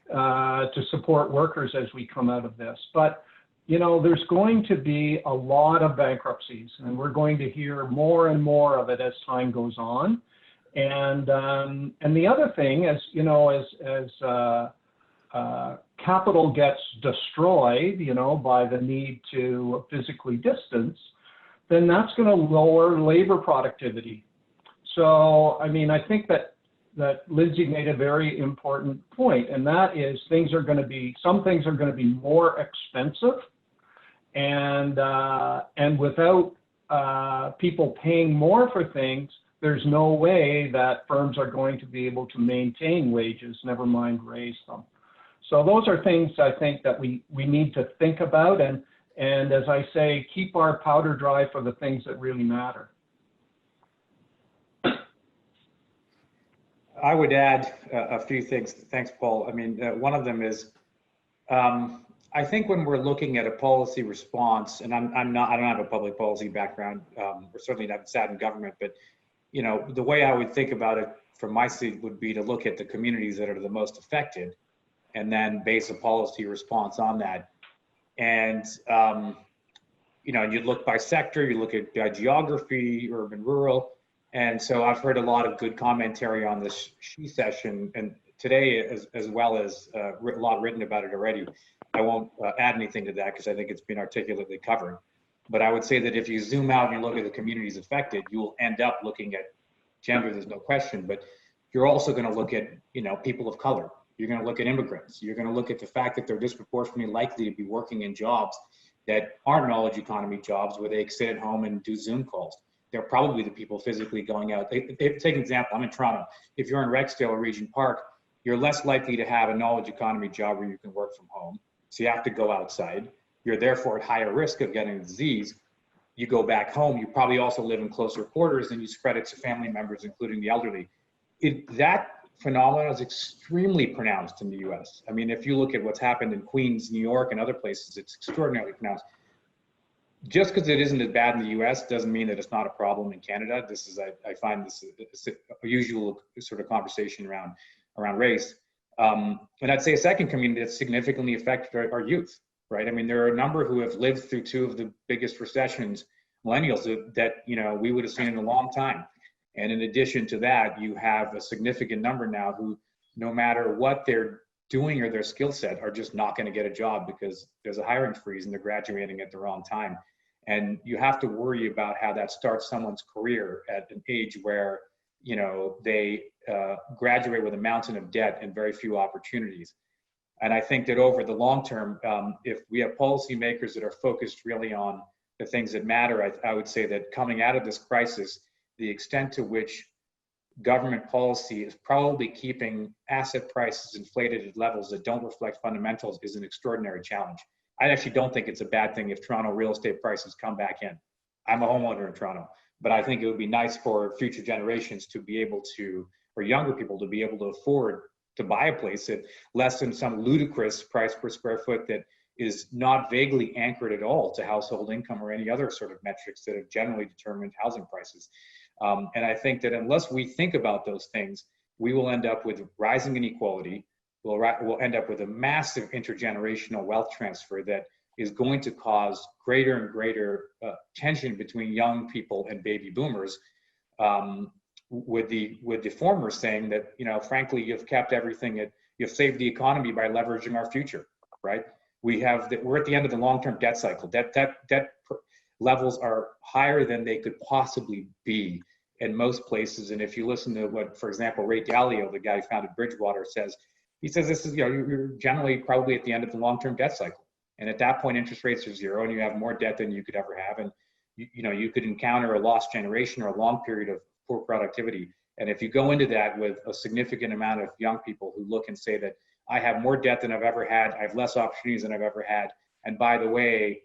to support workers as we come out of this. But you know, there's going to be a lot of bankruptcies, and we're going to hear more and more of it as time goes on. And the other thing, as you know, as capital gets destroyed, you know, by the need to physically distance, then that's going to lower labor productivity. So, I mean, I think that Lindsay made a very important point, and that is some things are going to be more expensive, and without people paying more for things, there's no way that firms are going to be able to maintain wages, never mind raise them. So those are things I think that we need to think about, and as I say, keep our powder dry for the things that really matter. I would add a few things. Thanks, Paul. I mean, one of them is, I think when we're looking at a policy response, and I don't have a public policy background, or certainly not sat in government, but you know, the way I would think about it from my seat would be to look at the communities that are the most affected, and then base a policy response on that. And you know, you look by sector, you look at by geography, urban, rural. And so I've heard a lot of good commentary on this SHE session, and today as well as a lot written about it already. I won't add anything to that because I think it's been articulately covered. But I would say that if you zoom out and you look at the communities affected, you will end up looking at gender, there's no question, but you're also going to look at, you know, people of color. You're going to look at immigrants. You're going to look at the fact that they're disproportionately likely to be working in jobs that aren't knowledge economy jobs where they sit at home and do Zoom calls. They're probably the people physically going out. Take an example, I'm in Toronto. If you're in Rexdale or Regent Park, you're less likely to have a knowledge economy job where you can work from home. So you have to go outside. You're therefore at higher risk of getting a disease. You go back home, you probably also live in closer quarters and you spread it to family members, including the elderly. That phenomenon is extremely pronounced in the US. I mean, if you look at what's happened in Queens, New York, and other places, it's extraordinarily pronounced. Just because it isn't as bad in the US doesn't mean that it's not a problem in Canada. This is, I find this a usual sort of conversation around race. And I'd say a second community that's significantly affected are youth, right? I mean, there are a number who have lived through two of the biggest recessions, millennials, that you know we would have seen in a long time. And in addition to that, you have a significant number now who, no matter what they're doing or their skill set, are just not going to get a job because there's a hiring freeze and they're graduating at the wrong time. And you have to worry about how that starts someone's career at an age where, you know, they graduate with a mountain of debt and very few opportunities. And I think that over the long term, if we have policymakers that are focused really on the things that matter, I would say that coming out of this crisis, the extent to which government policy is probably keeping asset prices inflated at levels that don't reflect fundamentals is an extraordinary challenge. I actually don't think it's a bad thing if Toronto real estate prices come back in. I'm a homeowner in Toronto, but I think it would be nice for future generations to be able to, or younger people to be able to afford to buy a place at less than some ludicrous price per square foot that is not vaguely anchored at all to household income or any other sort of metrics that have generally determined housing prices. And I think that unless we think about those things, we will end up with rising inequality. We'll end up with a massive intergenerational wealth transfer that is going to cause greater and greater tension between young people and baby boomers. With the former saying that, you know, frankly, you've kept everything you've saved the economy by leveraging our future, right? We're at the end of the long-term debt cycle. Debt levels are higher than they could possibly be in most places. And if you listen to what, for example, Ray Dalio, the guy who founded Bridgewater, says, He says this is, you're generally probably at the end of the long-term debt cycle. And at that point, interest rates are zero and you have more debt than you could ever have. And you could encounter a lost generation or a long period of poor productivity. And if you go into that with a significant amount of young people who look and say that I have more debt than I've ever had, I have less opportunities than I've ever had, and by the way,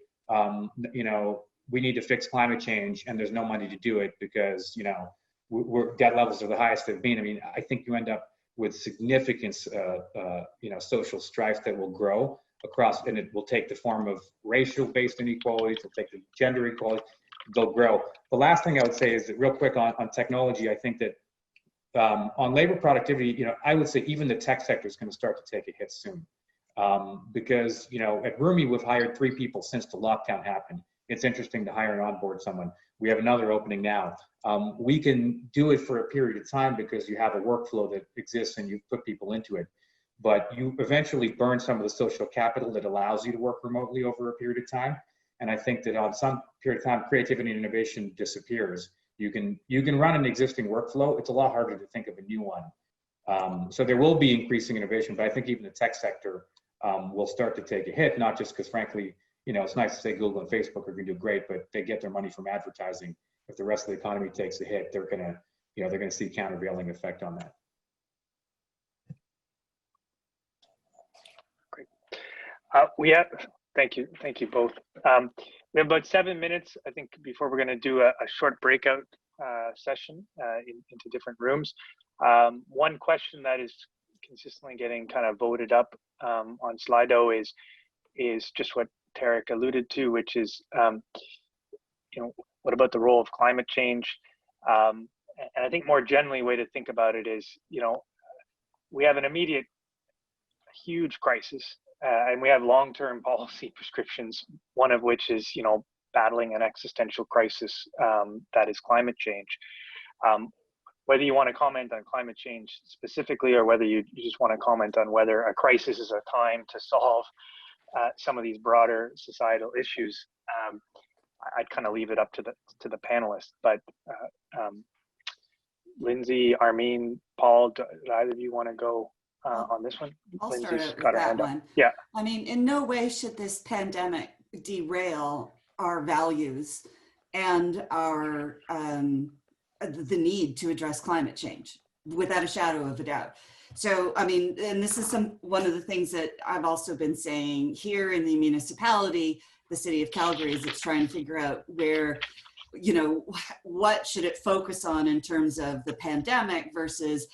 we need to fix climate change and there's no money to do it because, debt levels are the highest they've been. I mean, I think you end up with significant, social strife that will grow across, and it will take the form of racial-based inequalities, it'll take the gender equality, they'll grow. The last thing I would say is that real quick on technology, I think that on labor productivity, I would say even the tech sector is going to start to take a hit soon. Because, at Rumi, we've hired 3 people since the lockdown happened. It's interesting to hire and onboard someone. We have another opening now. We can do it for a period of time because you have a workflow that exists and you put people into it. But you eventually burn some of the social capital that allows you to work remotely over a period of time. And I think that on some period of time, creativity and innovation disappears. You can run an existing workflow. It's a lot harder to think of a new one. So there will be increasing innovation, but I think even the tech sector will start to take a hit, not just because frankly, it's nice to say Google and Facebook are going to do great, but they get their money from advertising. If the rest of the economy takes a hit, they're going to see countervailing effect on that. Great. Thank you both. We have about 7 minutes, I think, before we're going to do a short breakout session into different rooms. One question that is consistently getting kind of voted up on Slido is just what Tarek alluded to, which is, what about the role of climate change? And I think more generally, a way to think about it is, we have an immediate huge crisis, and we have long-term policy prescriptions, one of which is, battling an existential crisis that is climate change. Whether you want to comment on climate change specifically, or whether you just want to comment on whether a crisis is a time to solve some of these broader societal issues, I'd kind of leave it up to the panelists. But Lindsay, Armin, Paul, do either of you want to go on this one? I'll Lindsay's start got with her that hand up. one. Yeah. I mean, in no way should this pandemic derail our values and our the need to address climate change, without a shadow of a doubt. So, I mean, and this is one of the things that I've also been saying here in the municipality, the city of Calgary, is it's trying to figure out where, what should it focus on in terms of the pandemic versus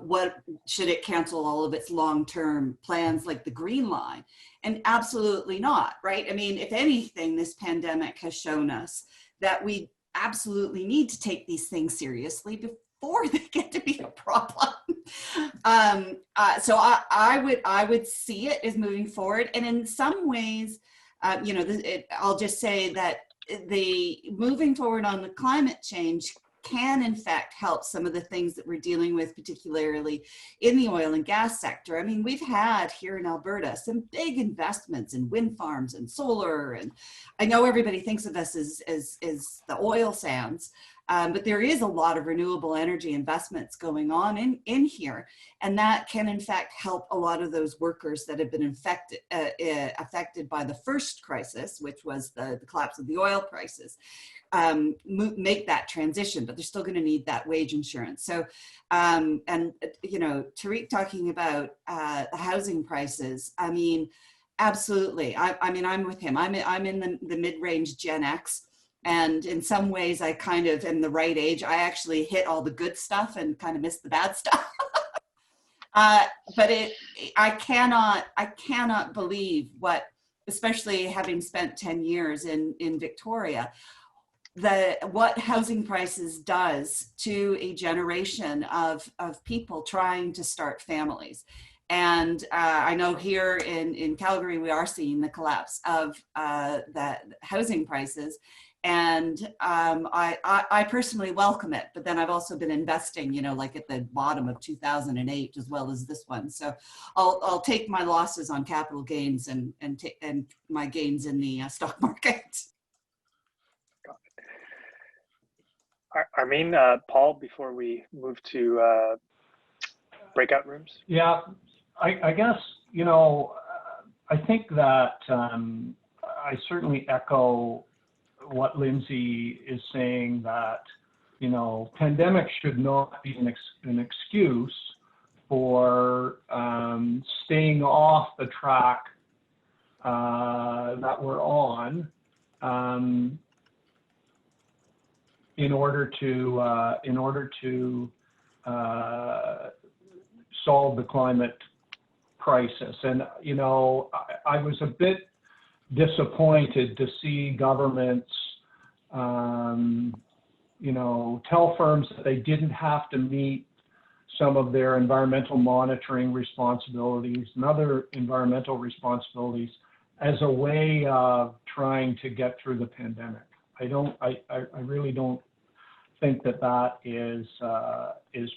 what should it cancel all of its long-term plans like the Green Line? And absolutely not, right? I mean, if anything, this pandemic has shown us that we absolutely need to take these things seriously before they get to be a problem. So I would see it as moving forward. And in some ways, I'll just say that the moving forward on the climate change can in fact help some of the things that we're dealing with, particularly in the oil and gas sector. I mean, we've had here in Alberta some big investments in wind farms and solar, and I know everybody thinks of us as the oil sands, but there is a lot of renewable energy investments going on in here, and that can in fact help a lot of those workers that have been affected by the first crisis, which was the collapse of the oil prices. Make that transition, but they're still going to need that wage insurance. So, and Tariq talking about the housing prices. I mean, absolutely. I mean, I'm with him. I'm in the mid-range Gen X, and in some ways, I kind of am the right age. I actually hit all the good stuff and kind of miss the bad stuff. But I cannot believe what, especially having spent 10 years in Victoria, what housing prices does to a generation of people trying to start families. And I know here in Calgary, we are seeing the collapse of the housing prices. And I personally welcome it, but then I've also been investing, like at the bottom of 2008, as well as this one. So I'll take my losses on capital gains and my gains in the stock market. Armin, Paul, before we move to breakout rooms. Yeah, I guess, you know, I think that I certainly echo what Lindsay is saying, that, you know, pandemic should not be an excuse for staying off the track that we're on in order to solve the climate crisis. And, you know, I was a bit disappointed to see governments, you know, tell firms that they didn't have to meet some of their environmental monitoring responsibilities and other environmental responsibilities as a way of trying to get through the pandemic. I really don't think that is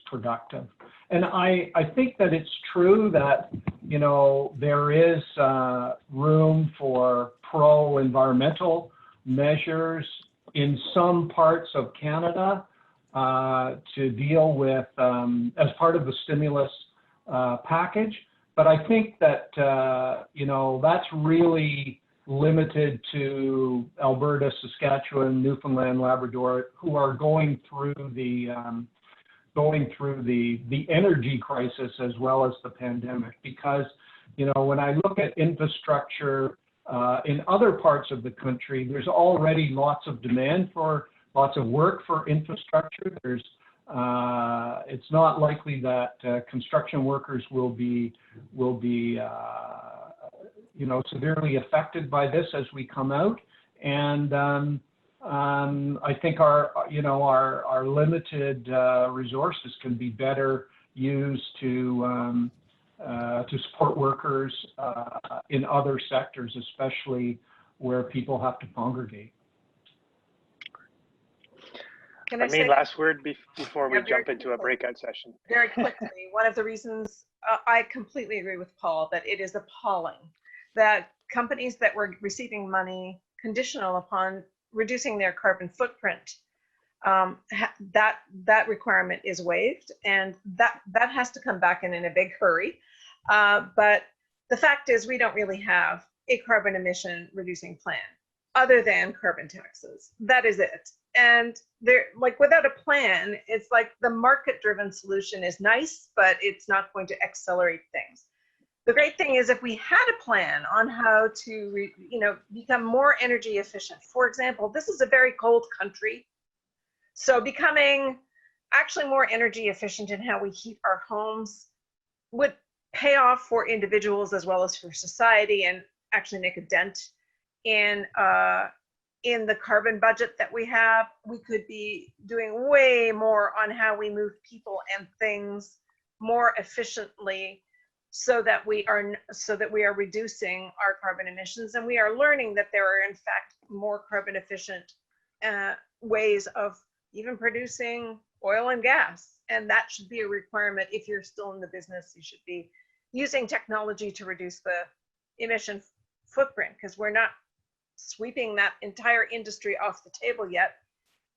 productive. And I think that it's true that, you know, there is room for pro-environmental measures in some parts of Canada to deal with as part of the stimulus package. But I think that, you know, that's really limited to Alberta, Saskatchewan, Newfoundland, Labrador, who are going through the energy crisis as well as the pandemic. Because, you know, when I look at infrastructure in other parts of the country, there's already lots of demand for lots of work for infrastructure. There's it's not likely that construction workers will be you know, severely affected by this as we come out. And I think our limited resources can be better used to support workers in other sectors, especially where people have to congregate. Can I say last word before we jump into a quickly, breakout session? Very quickly, one of the reasons I completely agree with Paul that it is appalling that companies that were receiving money conditional upon reducing their carbon footprint, that requirement is waived, and that has to come back in a big hurry. But the fact is, we don't really have a carbon emission reducing plan other than carbon taxes. That is it. And there, like, without a plan, it's like the market-driven solution is nice, but it's not going to accelerate things. The great thing is if we had a plan on how to, become more energy efficient. For example, this is a very cold country. So becoming actually more energy efficient in how we heat our homes would pay off for individuals as well as for society, and actually make a dent in the carbon budget that we have. We could be doing way more on how we move people and things more efficiently, so that we are reducing our carbon emissions. And we are learning that there are in fact more carbon efficient ways of even producing oil and gas. And that should be a requirement. If you're still in the business, you should be using technology to reduce the emission footprint, because we're not sweeping that entire industry off the table yet.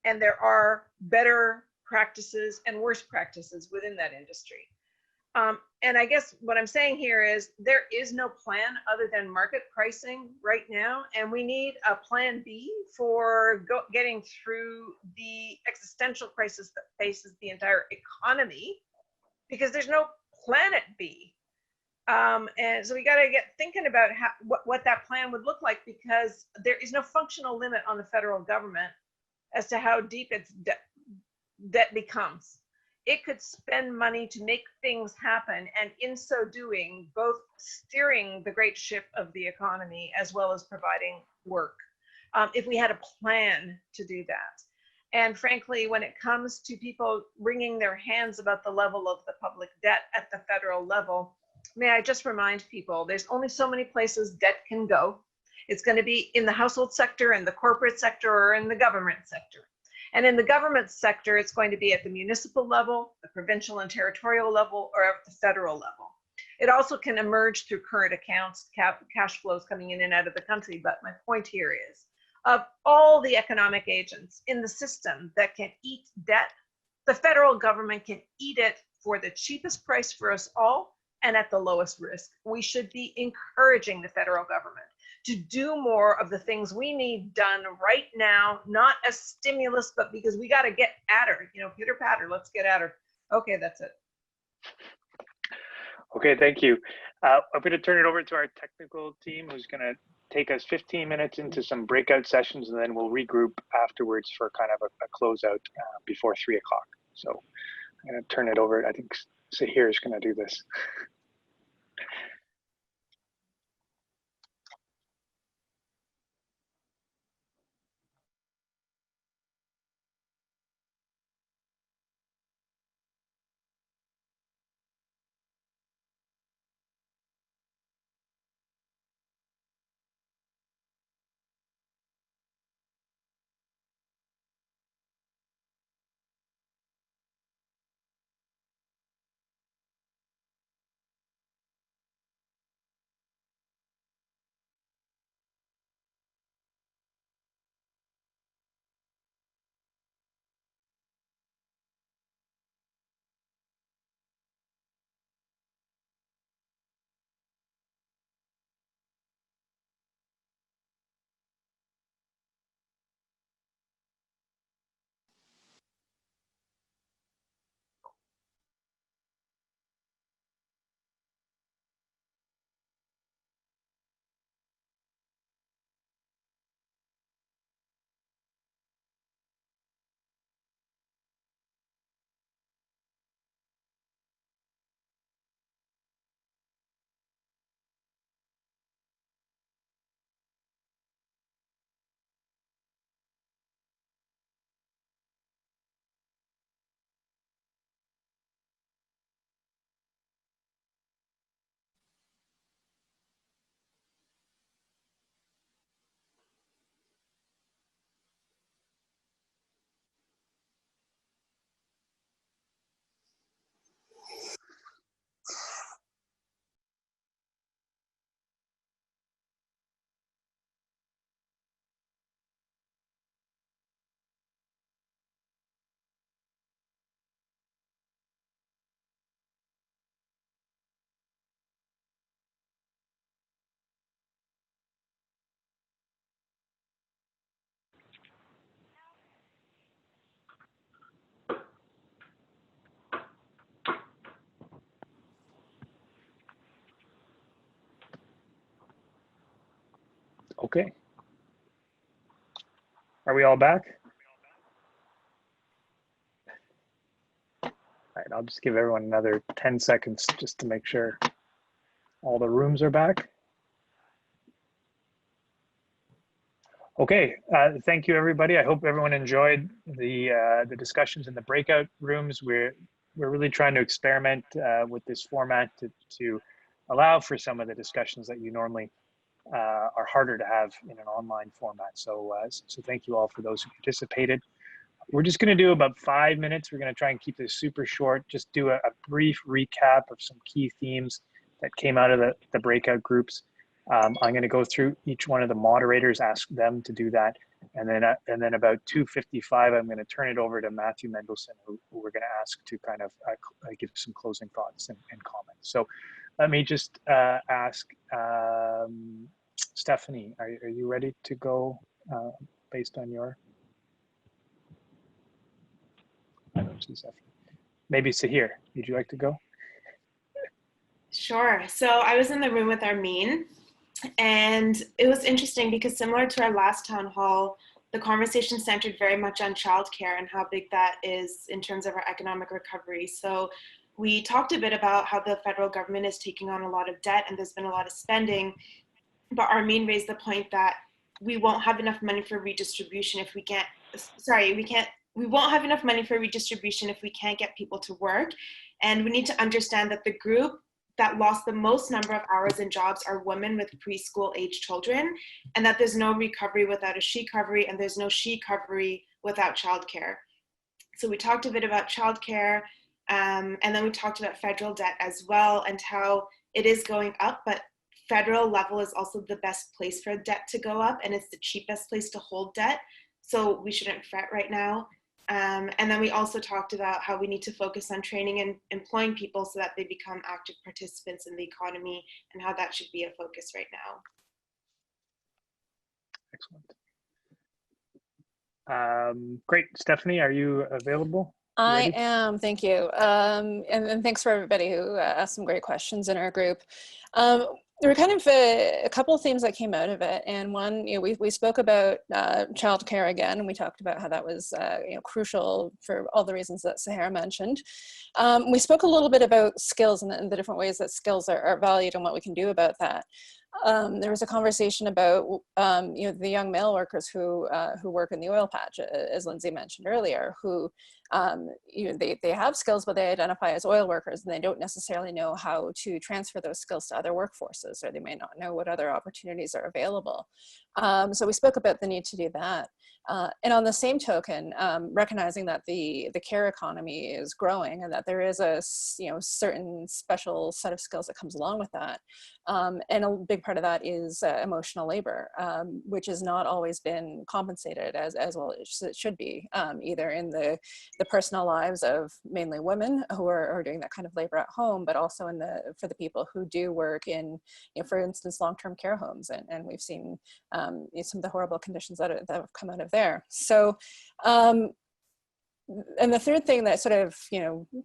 And there are better practices and worse practices within that industry. And I guess what I'm saying here is there is no plan other than market pricing right now. And we need a plan B for getting through the existential crisis that faces the entire economy, because there's no planet B. And so we got to get thinking about what that plan would look like, because there is no functional limit on the federal government as to how deep its debt becomes. It could spend money to make things happen, and in so doing, both steering the great ship of the economy as well as providing work, if we had a plan to do that. And frankly, when it comes to people wringing their hands about the level of the public debt at the federal level, may I just remind people, there's only so many places debt can go. It's going to be in the household sector, in the corporate sector, or in the government sector. And in the government sector, it's going to be at the municipal level, the provincial and territorial level, or at the federal level. It also can emerge through current accounts, cash flows coming in and out of the country. But my point here is, of all the economic agents in the system that can eat debt, the federal government can eat it for the cheapest price for us all, and at the lowest risk. We should be encouraging the federal government to do more of the things we need done right now, not as stimulus, but because we got to get at her, you know, pitter patter, let's get at her. Okay, that's it. Okay, thank you. I'm going to turn it over to our technical team, who's going to take us 15 minutes into some breakout sessions, and then we'll regroup afterwards for kind of a closeout before 3 o'clock. So I'm going to turn it over. I think Sahir is going to do this. Okay. Are we all back? All right, I'll just give everyone another 10 seconds just to make sure all the rooms are back. Okay, thank you everybody. I hope everyone enjoyed the discussions in the breakout rooms. We're really trying to experiment with this format to allow for some of the discussions that you normally are harder to have in an online format. So, so thank you all for those who participated. We're just going to do about 5 minutes. We're going to try and keep this super short, just do a brief recap of some key themes that came out of the breakout groups. I'm going to go through each one of the moderators, ask them to do that. And then about 2:55, I'm going to turn it over to Matthew Mendelson, who we're going to ask to kind of give some closing thoughts and comments. So let me just ask Stephanie, are you ready to go based on your? I don't see Stephanie. Maybe Sahir, would you like to go? Sure. So I was in the room with Armin, and it was interesting because similar to our last town hall, the conversation centered very much on childcare and how big that is in terms of our economic recovery. So we talked a bit about how the federal government is taking on a lot of debt and there's been a lot of spending, but Armin raised the point that we won't have enough money for redistribution if we can't, we won't have enough money for redistribution if we can't get people to work. And we need to understand that the group that lost the most number of hours in jobs are women with preschool age children, and that there's no recovery without a she-covery, and there's no she-covery without childcare. So we talked a bit about childcare, and then we talked about federal debt as well, and how it is going up, but federal level is also the best place for debt to go up, and it's the cheapest place to hold debt. So we shouldn't fret right now. And then we also talked about how we need to focus on training and employing people so that they become active participants in the economy, and how that should be a focus right now. Excellent. Great. Stephanie, are you available? I am, thank you. And thanks for everybody who asked some great questions in our group. There were kind of a couple of themes that came out of it. And one, we spoke about childcare again, and we talked about how that was crucial for all the reasons that Sahara mentioned. We spoke a little bit about skills and the different ways that skills are valued and what we can do about that. There was a conversation about the young male workers who work in the oil patch, as Lindsay mentioned earlier, who they have skills, but they identify as oil workers, and they don't necessarily know how to transfer those skills to other workforces, or they may not know what other opportunities are available. So we spoke about the need to do that. And on the same token, recognizing that the care economy is growing, and that there is a certain special set of skills that comes along with that. And a big part of that is emotional labor, which has not always been compensated as well as it should be, either in the personal lives of mainly women who are doing that kind of labor at home, but also for the people who do work in, for instance, long-term care homes. And we've seen some of the horrible conditions that have come out of there. So, and the third thing that sort of,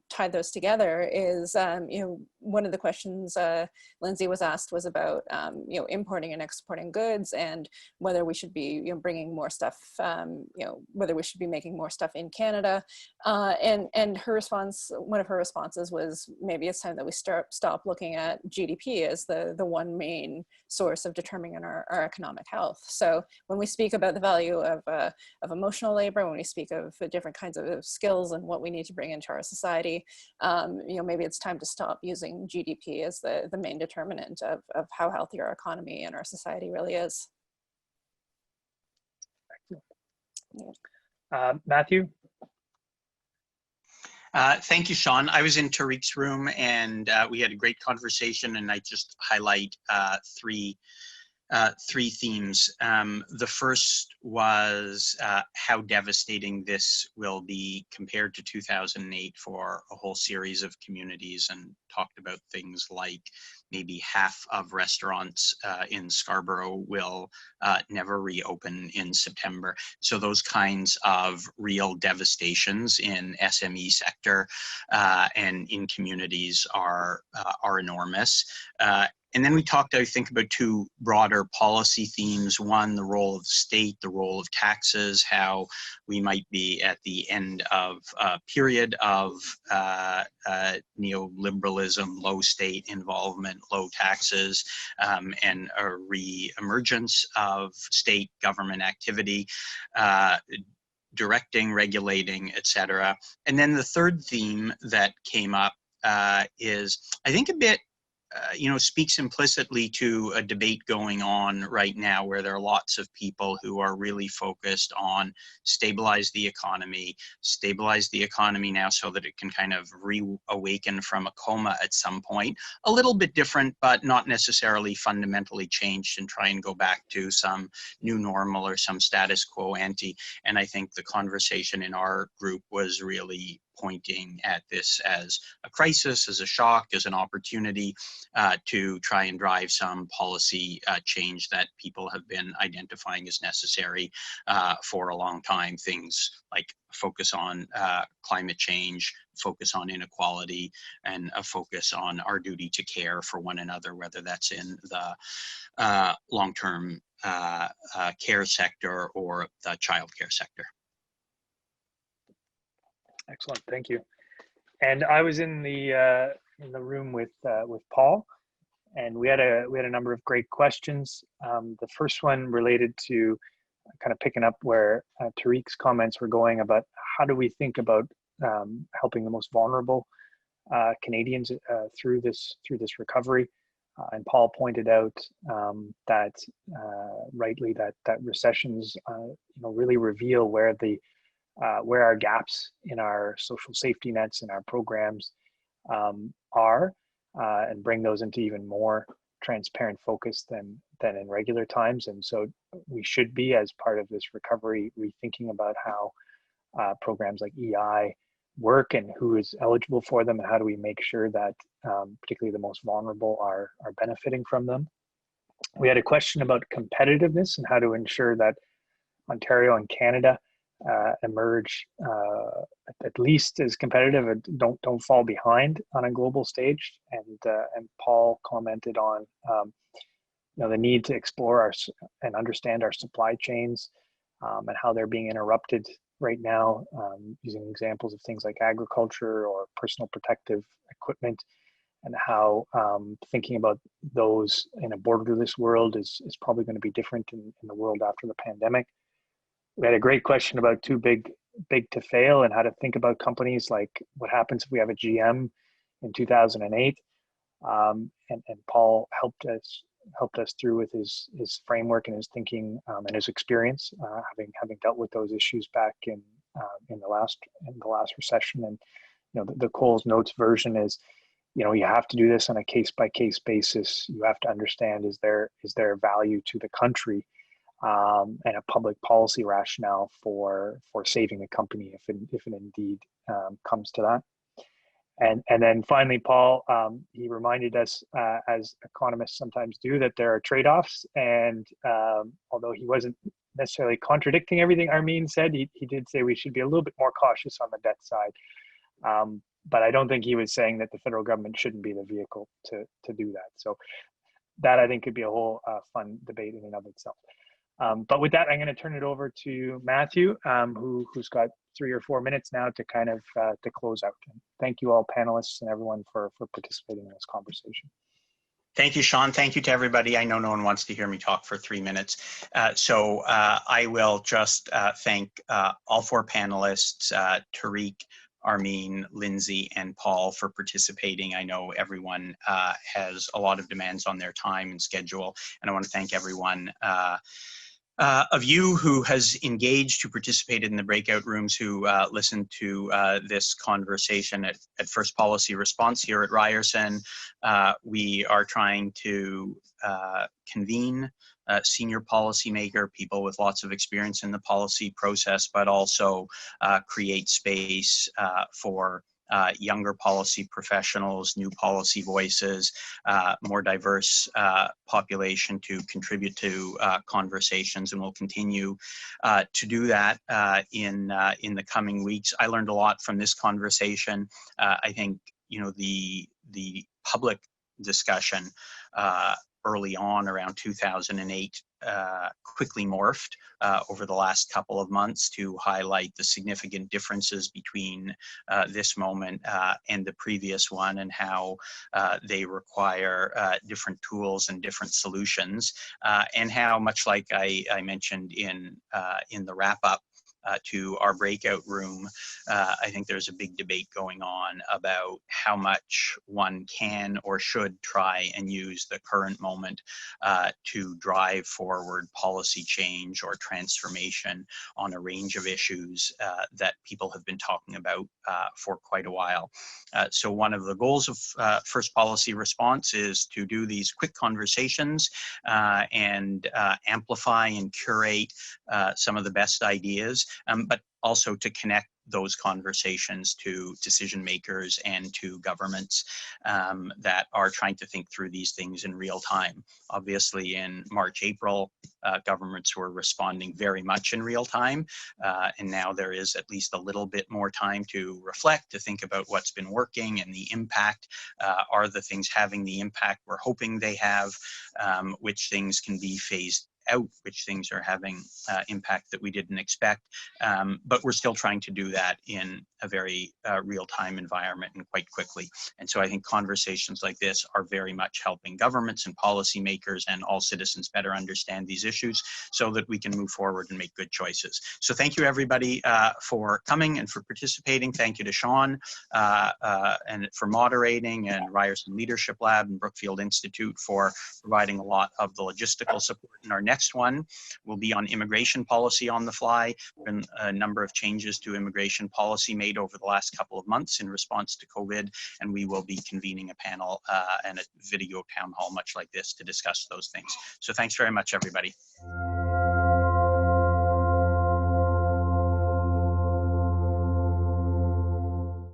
tied those together is, one of the questions Lindsay was asked was about, importing and exporting goods, and whether we should be, bringing more stuff, whether we should be making more stuff in Canada. And her response, one of her responses was, maybe it's time that we stop looking at GDP as the one main source of determining our economic health. So when we speak about the value of emotional labor, when we speak of different kinds of skills and what we need to bring into our society, maybe it's time to stop using GDP as the main determinant of how healthy our economy and our society really is. Matthew? Thank you, Sean. I was in Tariq's room, and we had a great conversation, and I just highlight three themes. The first was how devastating this will be compared to 2008 for a whole series of communities, and talked about things like maybe half of restaurants in Scarborough will never reopen in September. So those kinds of real devastations in SME sector and in communities are enormous. And then we talked, I think, about two broader policy themes. One, the role of the state, the role of taxes, how we might be at the end of a period of neoliberalism, low state involvement, low taxes, and a re-emergence of state government activity, directing, regulating, etc. And then the third theme that came up is, I think, a bit speaks implicitly to a debate going on right now, where there are lots of people who are really focused on stabilize the economy now so that it can kind of reawaken from a coma at some point. A little bit different, but not necessarily fundamentally changed, and try and go back to some new normal or some status quo ante. And I think the conversation in our group was really pointing at this as a crisis, as a shock, as an opportunity to try and drive some policy change that people have been identifying as necessary for a long time. Things like focus on climate change, focus on inequality, and a focus on our duty to care for one another, whether that's in the long-term care sector or the child care sector. Excellent, thank you. And I was in the room with Paul, and we had a number of great questions. The first one related to kind of picking up where Tariq's comments were going about how do we think about helping the most vulnerable Canadians through this recovery. And Paul pointed out that rightly that recessions really reveal where our gaps in our social safety nets and our programs are, and bring those into even more transparent focus than in regular times. And so we should be, as part of this recovery, rethinking about how programs like EI work and who is eligible for them, and how do we make sure that particularly the most vulnerable are benefiting from them. We had a question about competitiveness and how to ensure that Ontario and Canada emerge at least as competitive and don't fall behind on a global stage. And Paul commented on the need to explore and understand our supply chains and how they're being interrupted right now, using examples of things like agriculture or personal protective equipment, and how thinking about those in a borderless world is probably going to be different in the world after the pandemic. We had a great question about too big to fail and how to think about companies like what happens if we have a GM in 2008. And Paul helped us through with his framework and his thinking and his experience, having dealt with those issues back in the last recession. And the Coles Notes version is, you have to do this on a case-by-case basis. You have to understand, is there value to the country and a public policy rationale for saving the company if it indeed comes to that. And then finally, Paul, he reminded us, as economists sometimes do, that there are trade-offs. And although he wasn't necessarily contradicting everything Armin said, he did say we should be a little bit more cautious on the debt side. But I don't think he was saying that the federal government shouldn't be the vehicle to do that. So that, I think, could be a whole fun debate in and of itself. But with that, I'm going to turn it over to Matthew, who's got 3 or 4 minutes now to kind of to close out. And thank you all panelists and everyone for participating in this conversation. Thank you, Sean. Thank you to everybody. I know no one wants to hear me talk for 3 minutes. So I will just thank all 4 panelists, Tariq, Armin, Lindsay, and Paul for participating. I know everyone has a lot of demands on their time and schedule, and I want to thank everyone of you who has engaged, who participated in the breakout rooms, who listened to this conversation at First Policy Response here at Ryerson. We are trying to convene senior policymaker, people with lots of experience in the policy process, but also create space for younger policy professionals, new policy voices, more diverse population to contribute to conversations, and we'll continue to do that in the coming weeks. I learned a lot from this conversation. I think the public discussion early on around 2008 quickly morphed over the last couple of months to highlight the significant differences between this moment and the previous one, and how they require different tools and different solutions, and how, much like I mentioned in the wrap-up to our breakout room, I think there's a big debate going on about how much one can or should try and use the current moment to drive forward policy change or transformation on a range of issues that people have been talking about for quite a while. So one of the goals of First Policy Response is to do these quick conversations and amplify and curate some of the best ideas, but also to connect those conversations to decision makers and to governments that are trying to think through these things in real time. Obviously, in March, April, governments were responding very much in real time, and now there is at least a little bit more time to reflect, to think about what's been working and the impact. Are the things having the impact we're hoping they have? Which things can be phased out, which things are having impact that we didn't expect, but we're still trying to do that in a very real-time environment and quite quickly. And so I think conversations like this are very much helping governments and policymakers and all citizens better understand these issues so that we can move forward and make good choices. So thank you, everybody, for coming and for participating. Thank you to Sean and for moderating, and Ryerson Leadership Lab and Brookfield Institute for providing a lot of the logistical support. In our next one will be on immigration policy on the fly. There have been a number of changes to immigration policy made over the last couple of months in response to COVID, and we will be convening a panel and a video town hall much like this to discuss those things. So thanks very much, everybody.